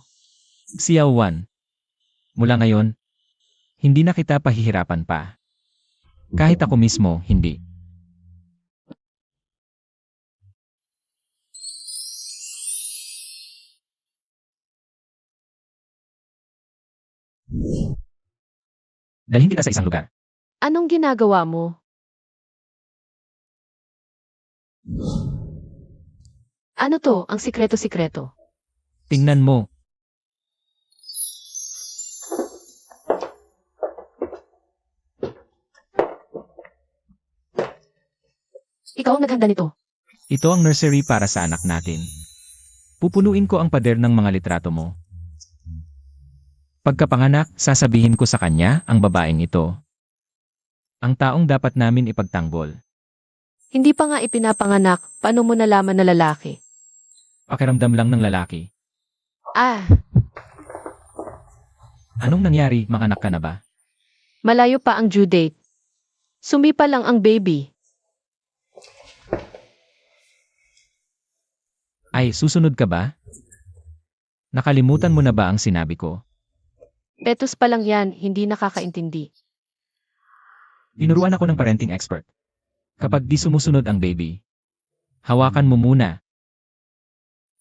Si Awan, mula ngayon, hindi na kita pahihirapan pa. Kahit ako mismo, hindi. Dalhin kita sa isang lugar. Anong ginagawa mo? Ano to, ang sikreto-sikreto? Tingnan mo. Ikaw ang naghanda nito. Ito ang nursery para sa anak natin. Pupunuin ko ang pader ng mga litrato mo. Pagkapanganak, sasabihin ko sa kanya, ang babaeng ito. Ang taong dapat namin ipagtanggol. Hindi pa nga ipinapanganak, paano mo nalaman na lalaki? Pakiramdam lang ng lalaki. Ah, Anong nangyari, manganak ka na ba? malayo pa ang due date. Sumipa lang ang baby. Ay, susunod ka ba? Nakalimutan mo na ba ang sinabi ko? Petus pa lang yan, hindi nakakaintindi. Tinuruan ako ng parenting expert. Kapag di sumusunod ang baby, hawakan mo muna.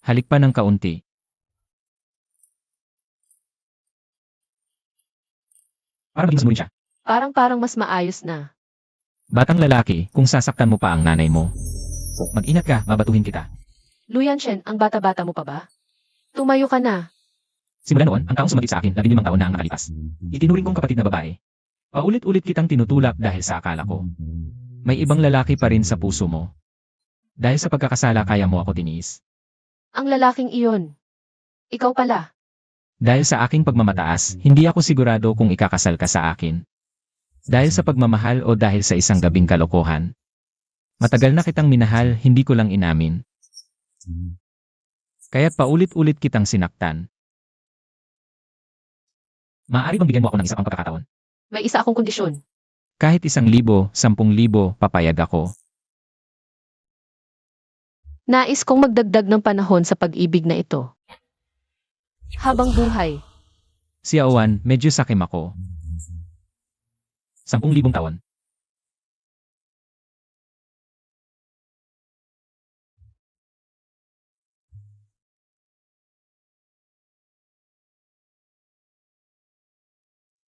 Halik pa ng kaunti. Para maging sumunod siya. Parang mas maayos na. Batang lalaki, kung sasaktan mo pa ang nanay mo. Mag-ingat ka, babatuhin kita. Luyan Chen, ang bata-bata mo pa ba? Tumayo ka na. Simula noon, ang taong sumagit sa akin, 15 taon na ang nakalipas. Itinuring kong kapatid na babae. Paulit-ulit kitang tinutulak dahil sa akala ko. May ibang lalaki pa rin sa puso mo. Dahil sa pagkakasala kaya mo ako tiniis. Ang lalaking iyon. Ikaw pala. Dahil sa aking pagmamataas, hindi ako sigurado kung ikakasal ka sa akin. Dahil sa pagmamahal o dahil sa isang gabing kalokohan. Matagal na kitang minahal, hindi ko lang inamin. Kaya't paulit-ulit kitang sinaktan. Maaari bang bigyan mo ako ng isa pang pagkakataon? May isa akong kondisyon. Kahit 1,000, 10,000, papayag ako. Nais kong magdagdag ng panahon sa pag-ibig na ito. Habang buhay. Si Awan, medyo sakim ako. 10,000 taon.